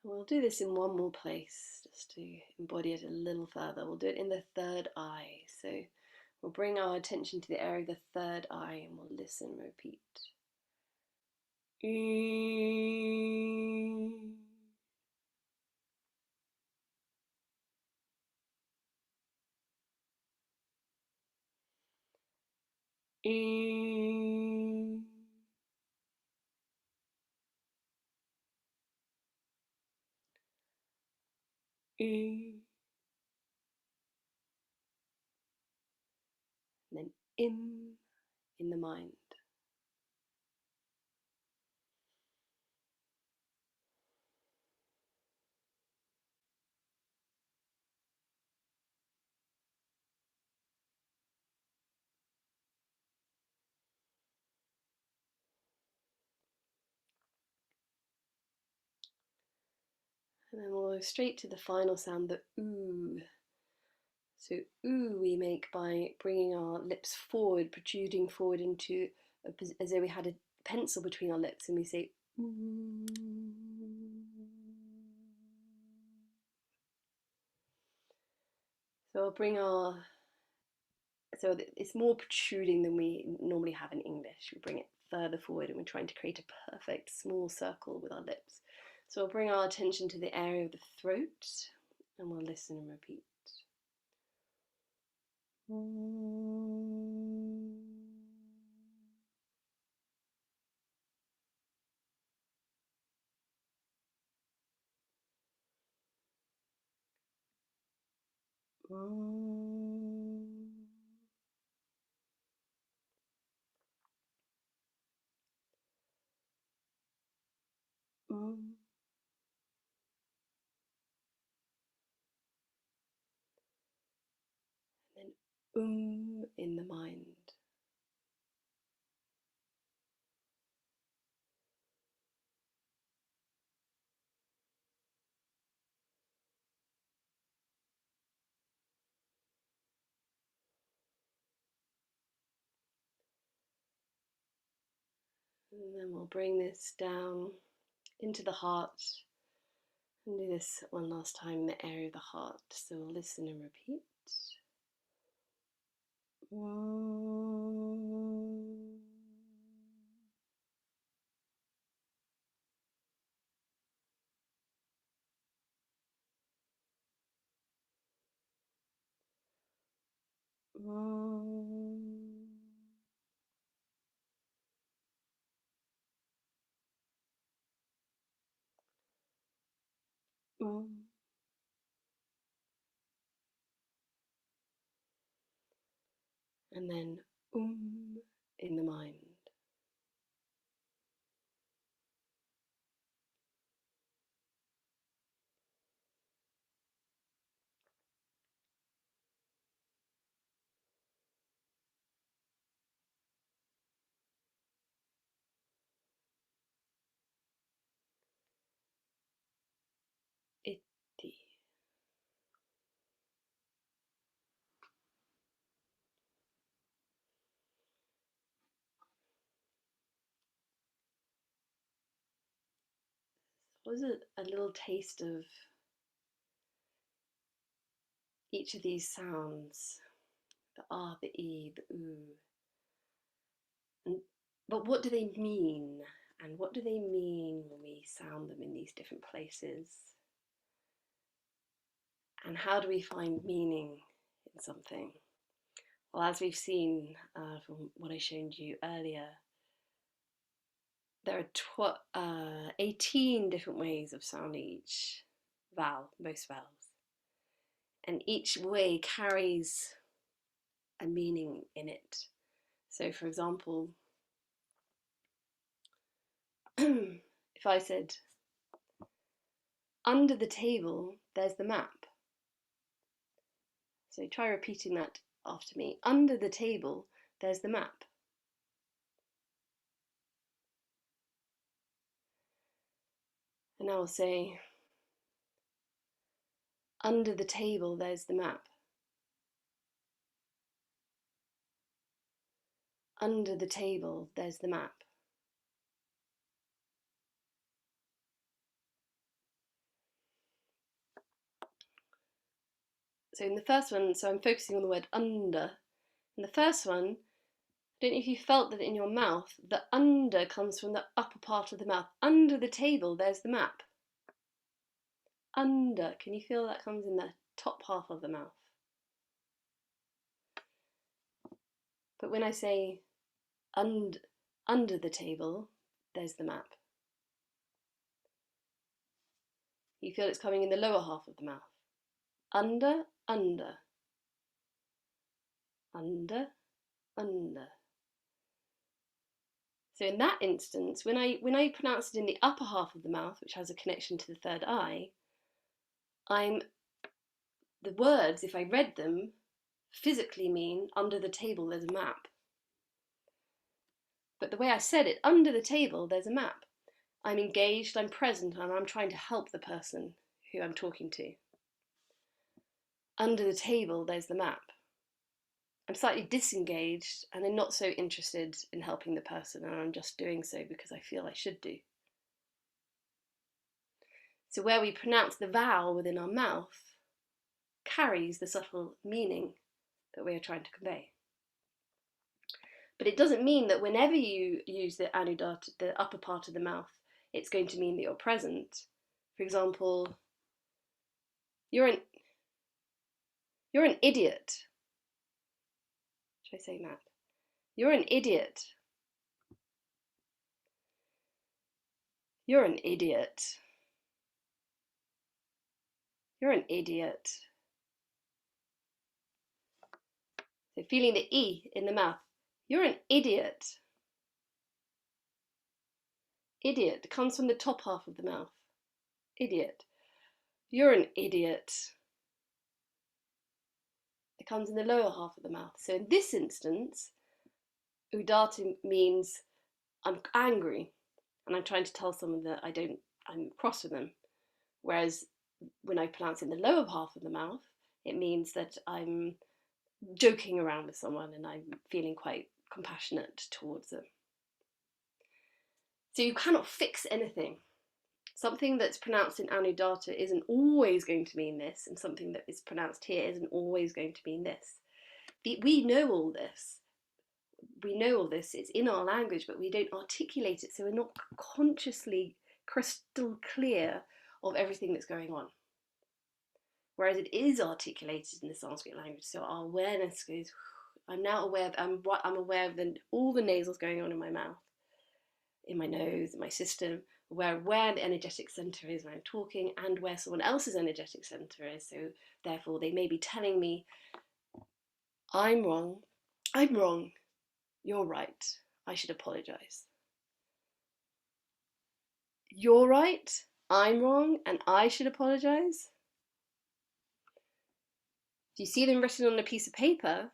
We'll do this in one more place, just to embody it a little further. We'll do it in the third eye. So we'll bring our attention to the area of the third eye, and we'll listen and repeat. E. E. E. And then in the mind. And then we'll go straight to the final sound, the oo. So oo we make by bringing our lips forward, protruding forward into, as though we had a pencil between our lips, and we say oo. So I'll bring our, so it's more protruding than we normally have in English. We bring it further forward and we're trying to create a perfect small circle with our lips. So we'll bring our attention to the area of the throat and we'll listen and repeat. And then in the mind. And then we'll bring this down into the heart and do this one last time in the area of the heart. So we'll listen and repeat. And then in the mind. Itti. Was it a little taste of each of these sounds? The ah, the e, the oo. But what do they mean? And what do they mean when we sound them in these different places? And how do we find meaning in something? Well, as we've seen from what I showed you earlier, there are 18 different ways of sounding each vowel, most vowels. And each way carries a meaning in it. So, for example, if I said, under the table, there's the map. So try repeating that after me. Under the table, there's the map. And now I'll say, under the table, there's the map. Under the table, there's the map. So in the first one, so I'm focusing on the word under. In the first one, I don't know if you felt that in your mouth, the under comes from the upper part of the mouth. Under the table, there's the map. Under, can you feel that comes in the top half of the mouth? But when I say under the table, there's the map. You feel it's coming in the lower half of the mouth. Under, under, under, under. So in that instance, when I pronounce it in the upper half of the mouth, which has a connection to the third eye, the words, if I read them, physically mean under the table there's a map. But the way I said it, under the table there's a map. I'm engaged, I'm present, and I'm trying to help the person who I'm talking to. Under the table there's the map. I'm slightly disengaged and I'm not so interested in helping the person, and I'm just doing so because I feel I should do. So where we pronounce the vowel within our mouth carries the subtle meaning that we are trying to convey. But it doesn't mean that whenever you use the anudata, the upper part of the mouth, it's going to mean that you're present. For example, you're an idiot. Should I say that? You're an idiot. You're an idiot. You're an idiot. So feeling the E in the mouth. You're an idiot. Idiot comes from the top half of the mouth. Idiot. You're an idiot. It comes in the lower half of the mouth. So in this instance, udata means I'm angry and I'm trying to tell someone that I'm cross with them. Whereas when I pronounce it in the lower half of the mouth, it means that I'm joking around with someone and I'm feeling quite compassionate towards them. So you cannot fix anything. Something that's pronounced in anudata isn't always going to mean this, and something that is pronounced here isn't always going to mean this. We know all this. We know all this, it's in our language, but we don't articulate it, so we're not consciously crystal clear of everything that's going on. Whereas it is articulated in the Sanskrit language, so our awareness goes, I'm now aware, I'm aware of all the nasals going on in my mouth, in my nose, in my system, where the energetic centre is when I'm talking, and where someone else's energetic centre is, so therefore they may be telling me, I'm wrong, you're right, I should apologise. You're right, I'm wrong, and I should apologise. If you see them written on a piece of paper,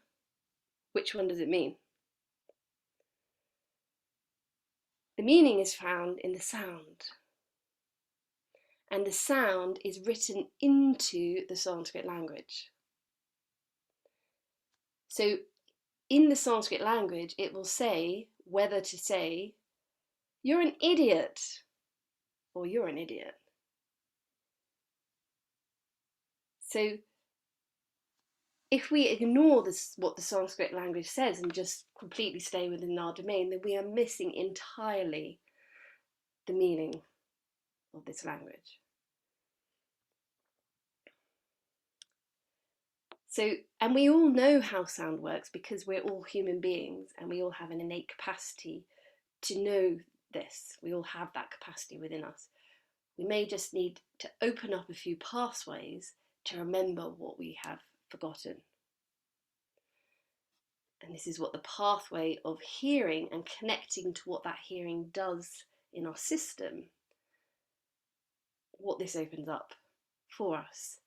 which one does it mean? The meaning is found in the sound. And the sound is written into the Sanskrit language. So in the Sanskrit language, it will say whether to say, you're an idiot, or you're an idiot. So if we ignore what the Sanskrit language says and just completely stay within our domain, then we are missing entirely the meaning of this language. So, and we all know how sound works because we're all human beings and we all have an innate capacity to know this. We all have that capacity within us. We may just need to open up a few pathways to remember what we have forgotten. And this is what the pathway of hearing and connecting to what that hearing does in our system, what this opens up for us.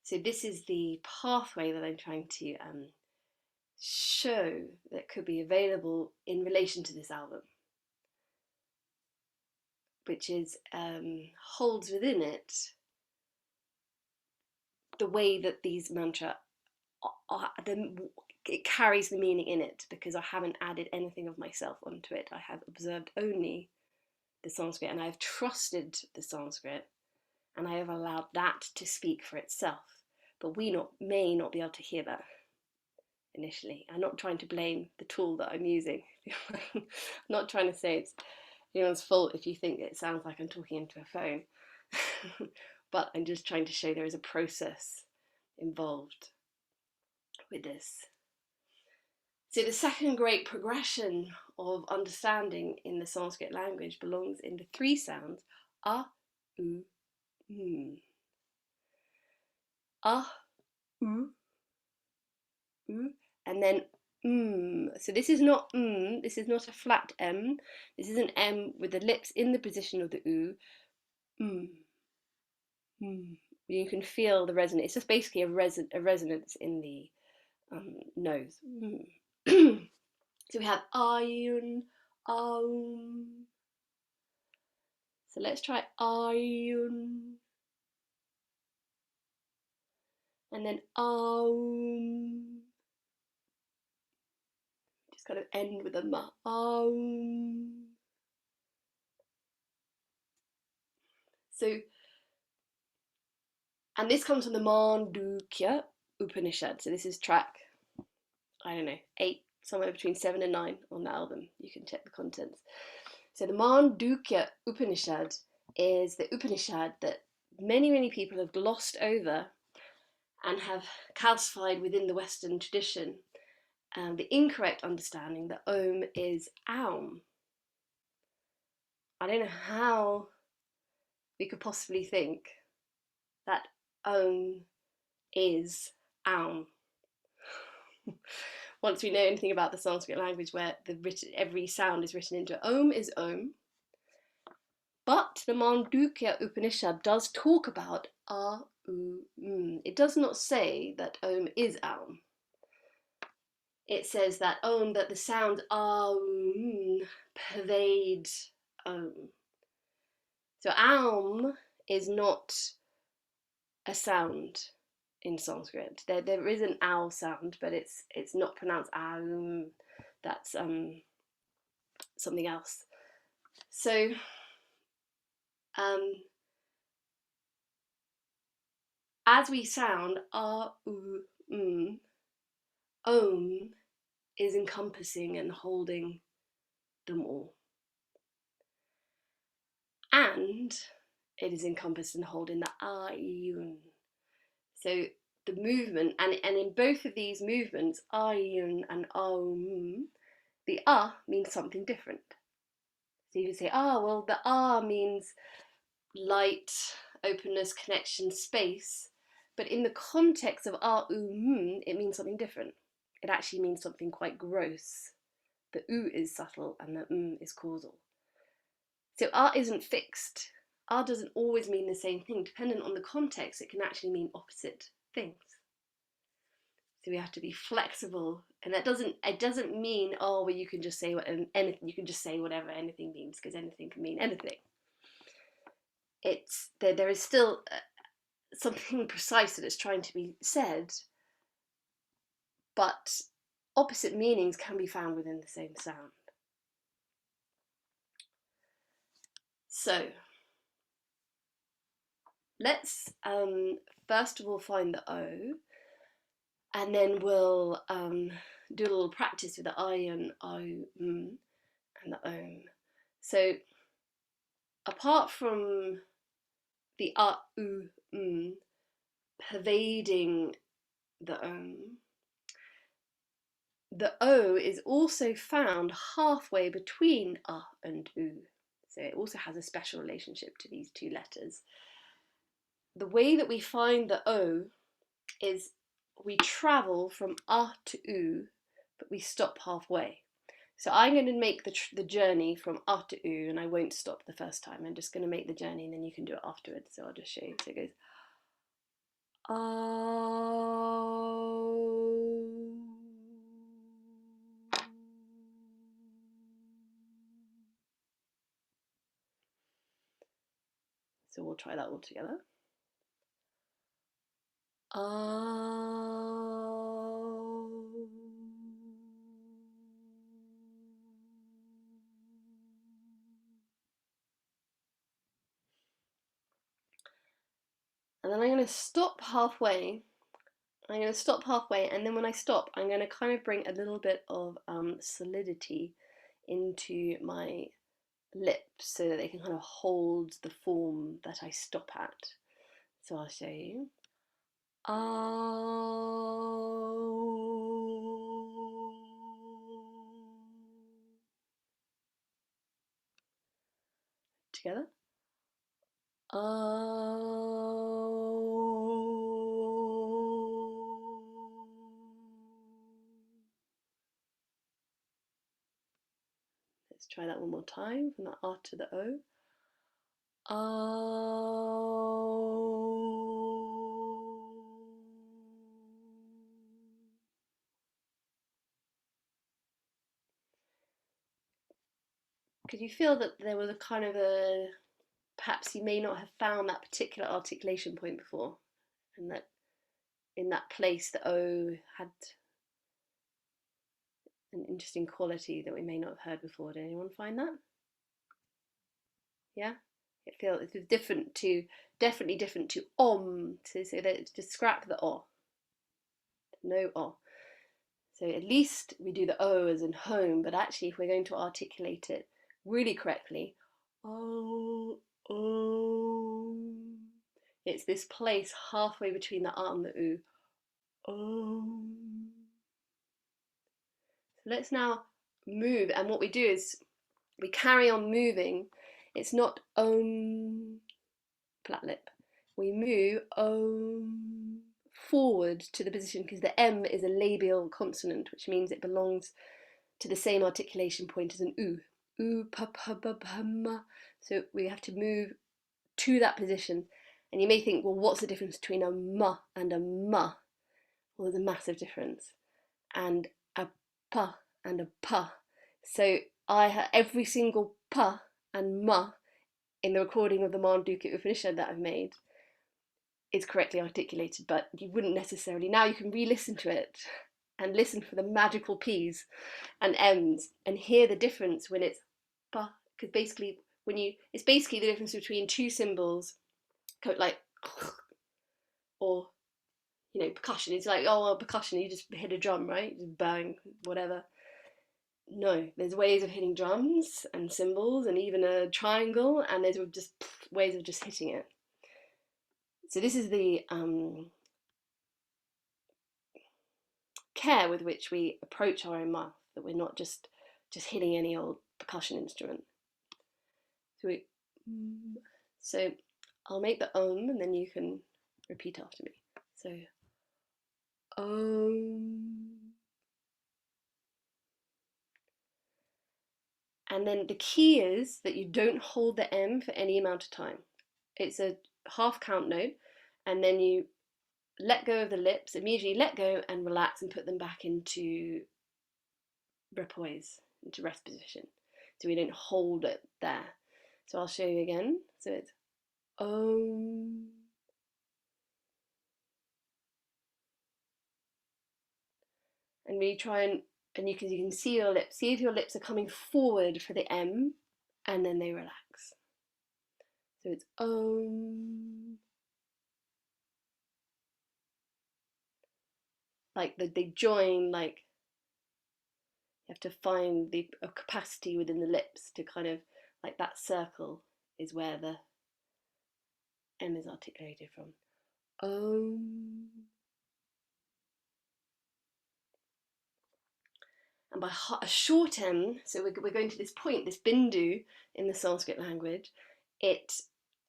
So this is the pathway that I'm trying to show that could be available in relation to this album, which is holds within it the way that these mantras it carries the meaning in it, because I haven't added anything of myself onto it. I have observed only the Sanskrit, and I have trusted the Sanskrit, and I have allowed that to speak for itself. But we may not be able to hear that initially. I'm not trying to blame the tool that I'm using. I'm not trying to say it's anyone's fault if you think it sounds like I'm talking into a phone. But I'm just trying to show there is a process involved with this. So the second great progression of understanding in the Sanskrit language belongs in the three sounds a, u, a, u, and then So this is not this is not a flat M. This is an M with the lips in the position of the U. You can feel the resonance. It's just basically a resonance in the nose. So we have ayun, aum. So let's try ayun. And then aum. Just kind of end with a ma. Aum. So, and this comes from the Mandukya Upanishad. So this is track, I don't know, 8, somewhere between 7 and 9 on the album. You can check the contents. So the Mandukya Upanishad is the Upanishad that many people have glossed over and have calcified within the Western tradition the incorrect understanding that Om is Aum. I don't know how we could possibly think that Om is Aum. Once we know anything about the Sanskrit language, where every sound is written into Om is Om. But the Mandukya Upanishad does talk about A, U, It does not say that Om is Aum. It says that that the sound A, U, pervade Om. So Aum is not a sound in Sanskrit. There is an ow sound, but it's not pronounced aum. That's something else. So as we sound a, u, Om is encompassing and holding them all, and it is encompassed and holding the ayun. So the movement, and in both of these movements, ayun and aum, the means something different. So you can say, well, the means light, openness, connection, space. But in the context of it means something different. It actually means something quite gross. The u is subtle and the is causal. So isn't fixed. Doesn't always mean the same thing. Dependent on the context, it can actually mean opposite things. So we have to be flexible, and it doesn't mean well you can just say anything. You can just say whatever anything means, because anything can mean anything. It's there is still something precise that is trying to be said, but opposite meanings can be found within the same sound. So let's first of all find the O, and then we'll do a little practice with the I and O and the Om. So apart from the pervading the Om, the O is also found halfway between and U. So it also has a special relationship to these two letters. The way that we find the O is we travel from to U, but we stop halfway. So I'm going to make the journey from to U, and I won't stop the first time. I'm just going to make the journey, and then you can do it afterwards. So I'll just show you. So it goes So we'll try that all together. And then I'm going to stop halfway. And then when I stop, I'm going to kind of bring a little bit of solidity into my lips so that they can kind of hold the form that I stop at. So I'll show you. together. Oh. Let's try that one more time from the R to the O. Oh. Could you feel that there was a kind of a, perhaps you may not have found that particular articulation point before, and that in that place the O had an interesting quality that we may not have heard before. Did anyone find that? Yeah? It feels it's different to, definitely different to so that just scrap the O. No O. So at least we do the O as in home, but actually if we're going to articulate it really correctly, oh, oh, it's this place halfway between the R and the U. Oh. So let's now move, and what we do is we carry on moving. It's not flat lip. We move forward to the position, because the M is a labial consonant, which means it belongs to the same articulation point as an U. U, pa, pa, ba, ba, ma. So we have to move to that position. And you may think, well, what's the difference between a ma and a ma? Well, there's a massive difference. And a pa and a pa. So I have every single pa and ma in the recording of the Mandukya Upanishad that I've made is correctly articulated, but you wouldn't necessarily. Now you can re-listen to it and listen for the magical P's and M's and hear the difference when it's pa, because basically it's basically the difference between two symbols, like, or, you know, percussion. It's like, oh, well, percussion, you just hit a drum, right? Just bang, whatever. No, there's ways of hitting drums and cymbals and even a triangle, and there's just ways of just hitting it. So this is the care with which we approach our own mouth, that we're not just hitting any old percussion instrument. So I'll make the and then you can repeat after me. So and then the key is that you don't hold the M for any amount of time. It's a half count note, and then you let go of the lips, immediately let go and relax and put them back into repose, into rest position. So we don't hold it there. So I'll show you again. So it's Om. And we try and you can see your lips. See if your lips are coming forward for the M, and then they relax. So it's Om. Like they join, like you have to find a capacity within the lips to kind of, like that circle is where the M is articulated from. Om. And by a short M, so we're going to this point, this bindu in the Sanskrit language, it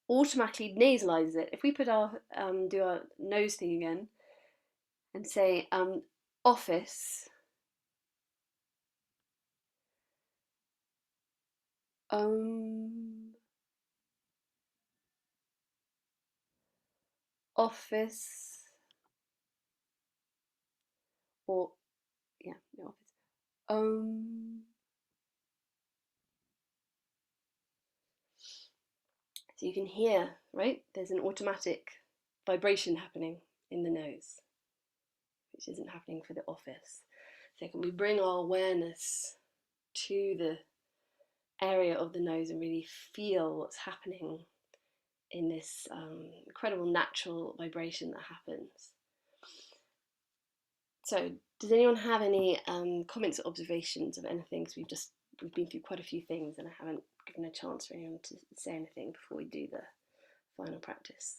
automatically nasalizes it. If we put our do our nose thing again and say office, office, or yeah, the office. So you can hear, right? There's an automatic vibration happening in the nose, which isn't happening for the office. So can we bring our awareness to the area of the nose and really feel what's happening in this incredible natural vibration that happens. So does anyone have any comments or observations of anything? Because we've been through quite a few things and I haven't given a chance for anyone to say anything before we do the final practice.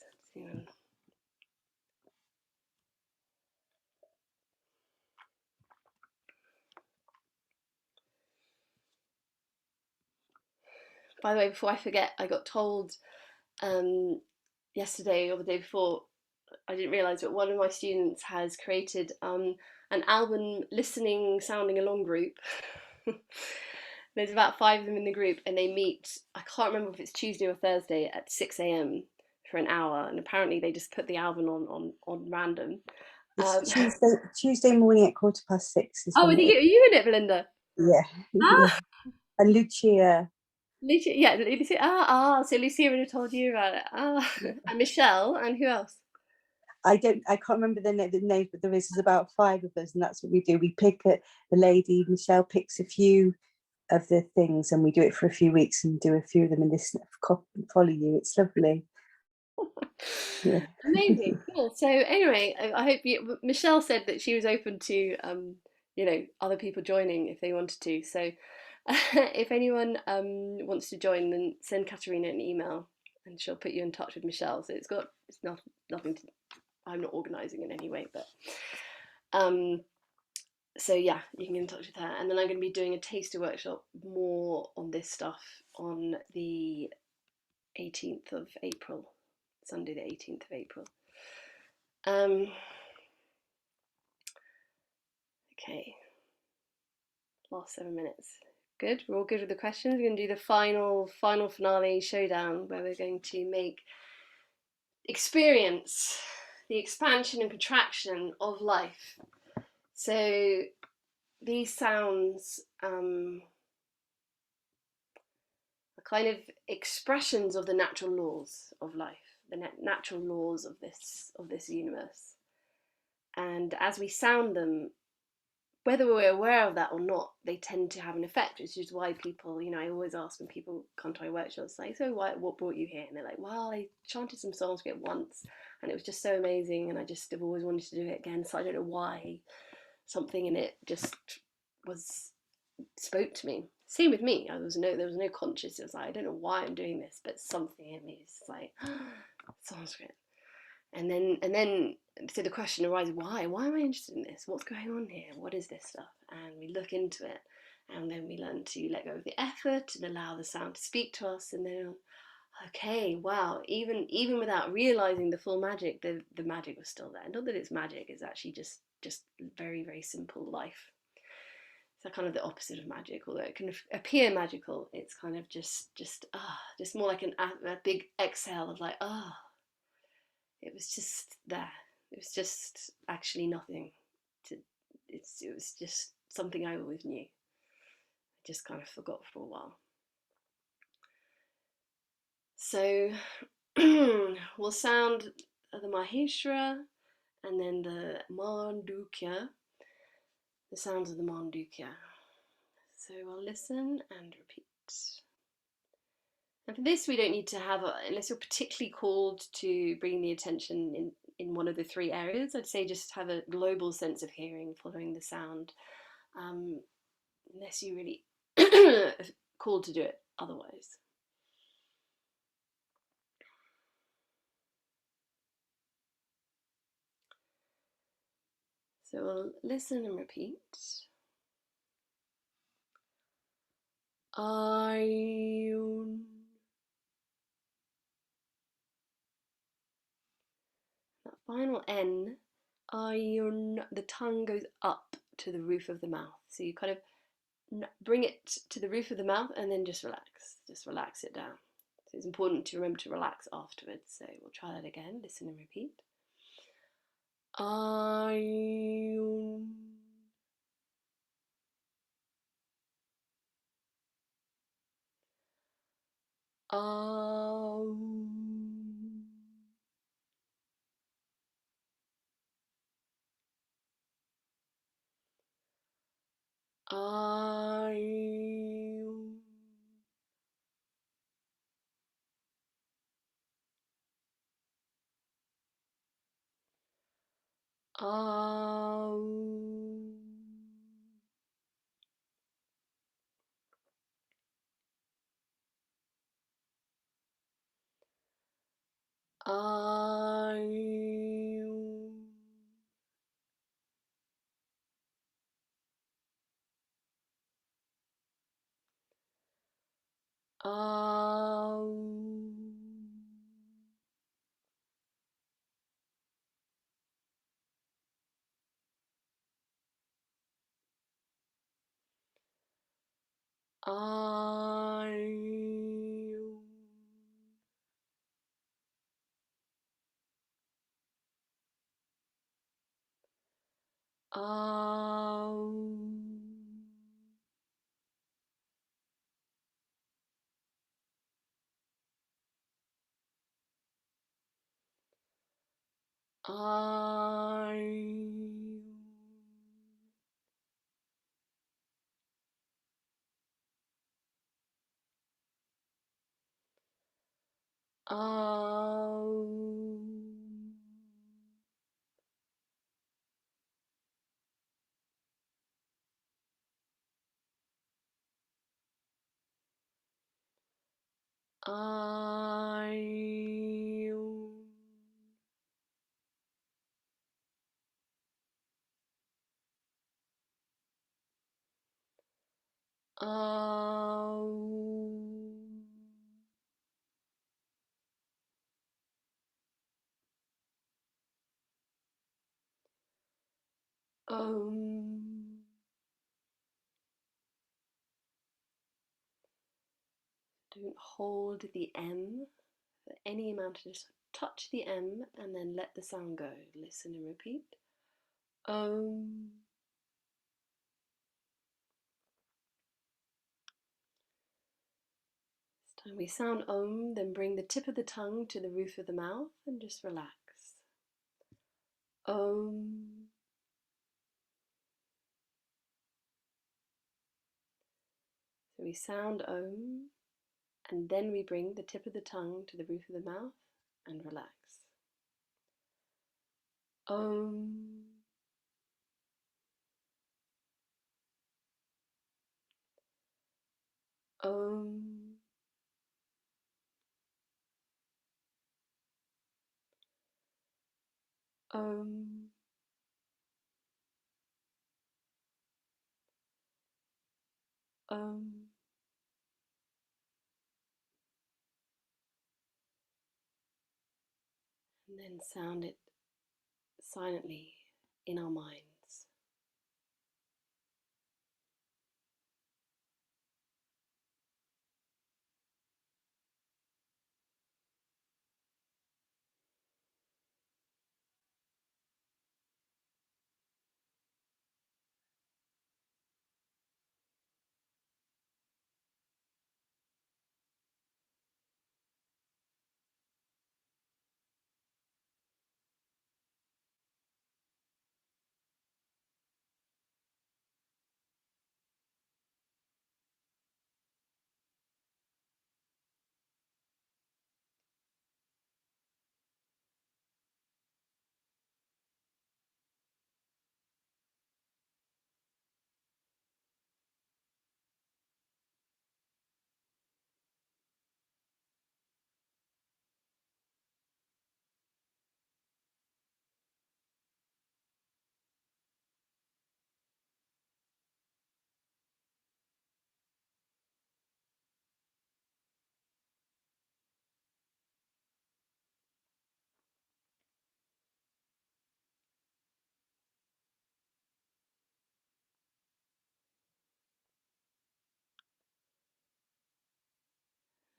by the way, before I forget, I got told yesterday or the day before, I didn't realise, but one of my students has created an album listening sounding along group. There's about 5 of them in the group, and they meet, I can't remember if it's Tuesday or Thursday, at 6 a.m. for an hour, and apparently they just put the album on random. It's Tuesday morning at 6:15 is Oh, when are you in it, Belinda? yeah. Ah, Yeah. And Lucia. Lucia, yeah, Lucia. So Lucia would have told you about it. Yeah. And Michelle, and who else? I can't remember the name, but there's about 5 of us, and that's what we do. We pick the lady, Michelle picks a few of the things, and we do it for a few weeks and do a few of them and listen, follow you. It's lovely. Yeah. Amazing, cool. So anyway, I hope Michelle said that she was open to other people joining if they wanted to. So if anyone wants to join, then send Katerina an email and she'll put you in touch with Michelle. So it's nothing to, I'm not organising in any way, but so yeah, you can get in touch with her. And then I'm going to be doing a taster workshop more on this stuff on the 18th of April, Sunday the 18th of April. Okay, last 7 minutes. Good, we're all good with the questions. We're going to do the final finale showdown, where we're going to experience the expansion and contraction of life. So these sounds are kind of expressions of the natural laws of life, the natural laws of this universe. And as we sound them, whether we're aware of that or not, they tend to have an effect, which is why people, I always ask when people come to my workshops, like, so what brought you here? And they're like, well, I chanted some Sanskrit once and it was just so amazing and I just have always wanted to do it again, so I don't know why. Something in it just spoke to me. Same with me. There was no conscious, it was like, I don't know why I'm doing this, but something in me is like, Sanskrit. And then so the question arises, why am I interested in this? What's going on here? What is this stuff? And we look into it, and then we learn to let go of the effort and allow the sound to speak to us. And then, okay, wow, even without realizing the full magic, the magic was still there. Not that it's magic, it's actually just very, very simple life. It's kind of the opposite of magic, although it can appear magical. It's kind of just more like a big exhale of like, it was just there. It was just actually nothing. It was just something I always knew. I just kind of forgot for a while. So we'll sound the Maheshwara and then the Mandukya, the sounds of the Mandukya. So we'll listen and repeat. And for this, we don't need to have, unless you're particularly called to bring the attention in one of the 3 areas, I'd say just have a global sense of hearing, following the sound, unless you really are called to do it otherwise. So we'll listen and repeat. Ayun. That final N, ayun, the tongue goes up to the roof of the mouth. So you kind of bring it to the roof of the mouth and then just relax it down. So it's important to remember to relax afterwards. So we'll try that again. Listen and repeat. Ayun. Ayun. Don't hold the M for any amount, just touch the M and then let the sound go. Listen and repeat. Om. This time we sound Om, then bring the tip of the tongue to the roof of the mouth and just relax. Om. So we sound Om, and then we bring the tip of the tongue to the roof of the mouth and relax. Om. Om. Om. Om. And then sound it silently in our minds.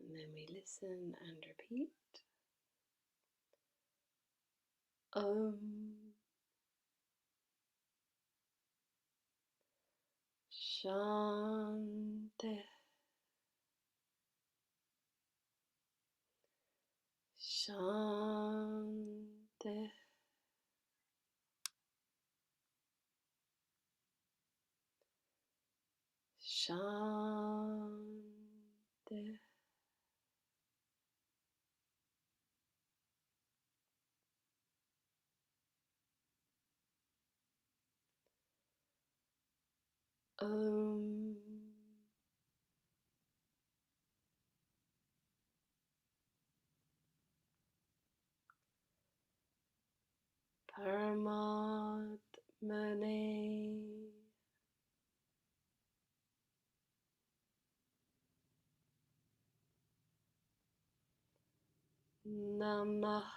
And then we listen and repeat. Om. Shanti. Shanti. Shanti. Om. Paramatmane. Namah.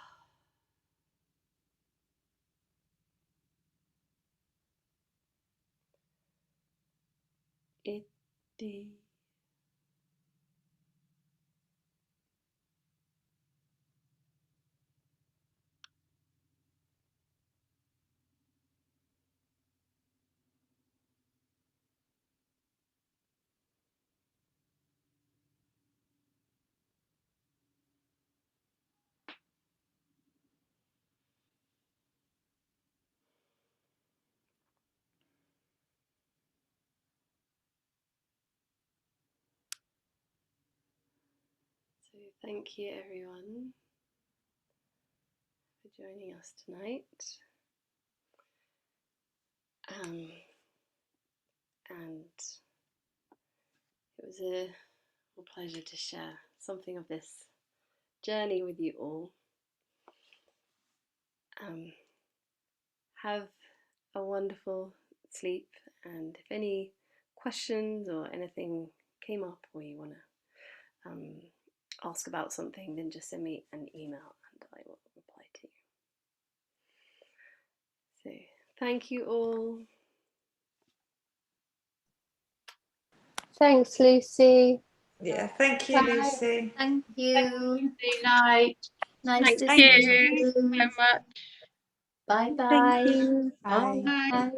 Iti. So thank you everyone for joining us tonight. And it was a real pleasure to share something of this journey with you all. Have a wonderful sleep, and if any questions or anything came up or you want to ask about something, then just send me an email and I will reply to you. So thank you all. Thanks, Lucy. Yeah, thank you, Bye. Lucy. Thank you. Good night. Nice Thank to you see so you. much. Bye Thank bye. you. Bye. Bye.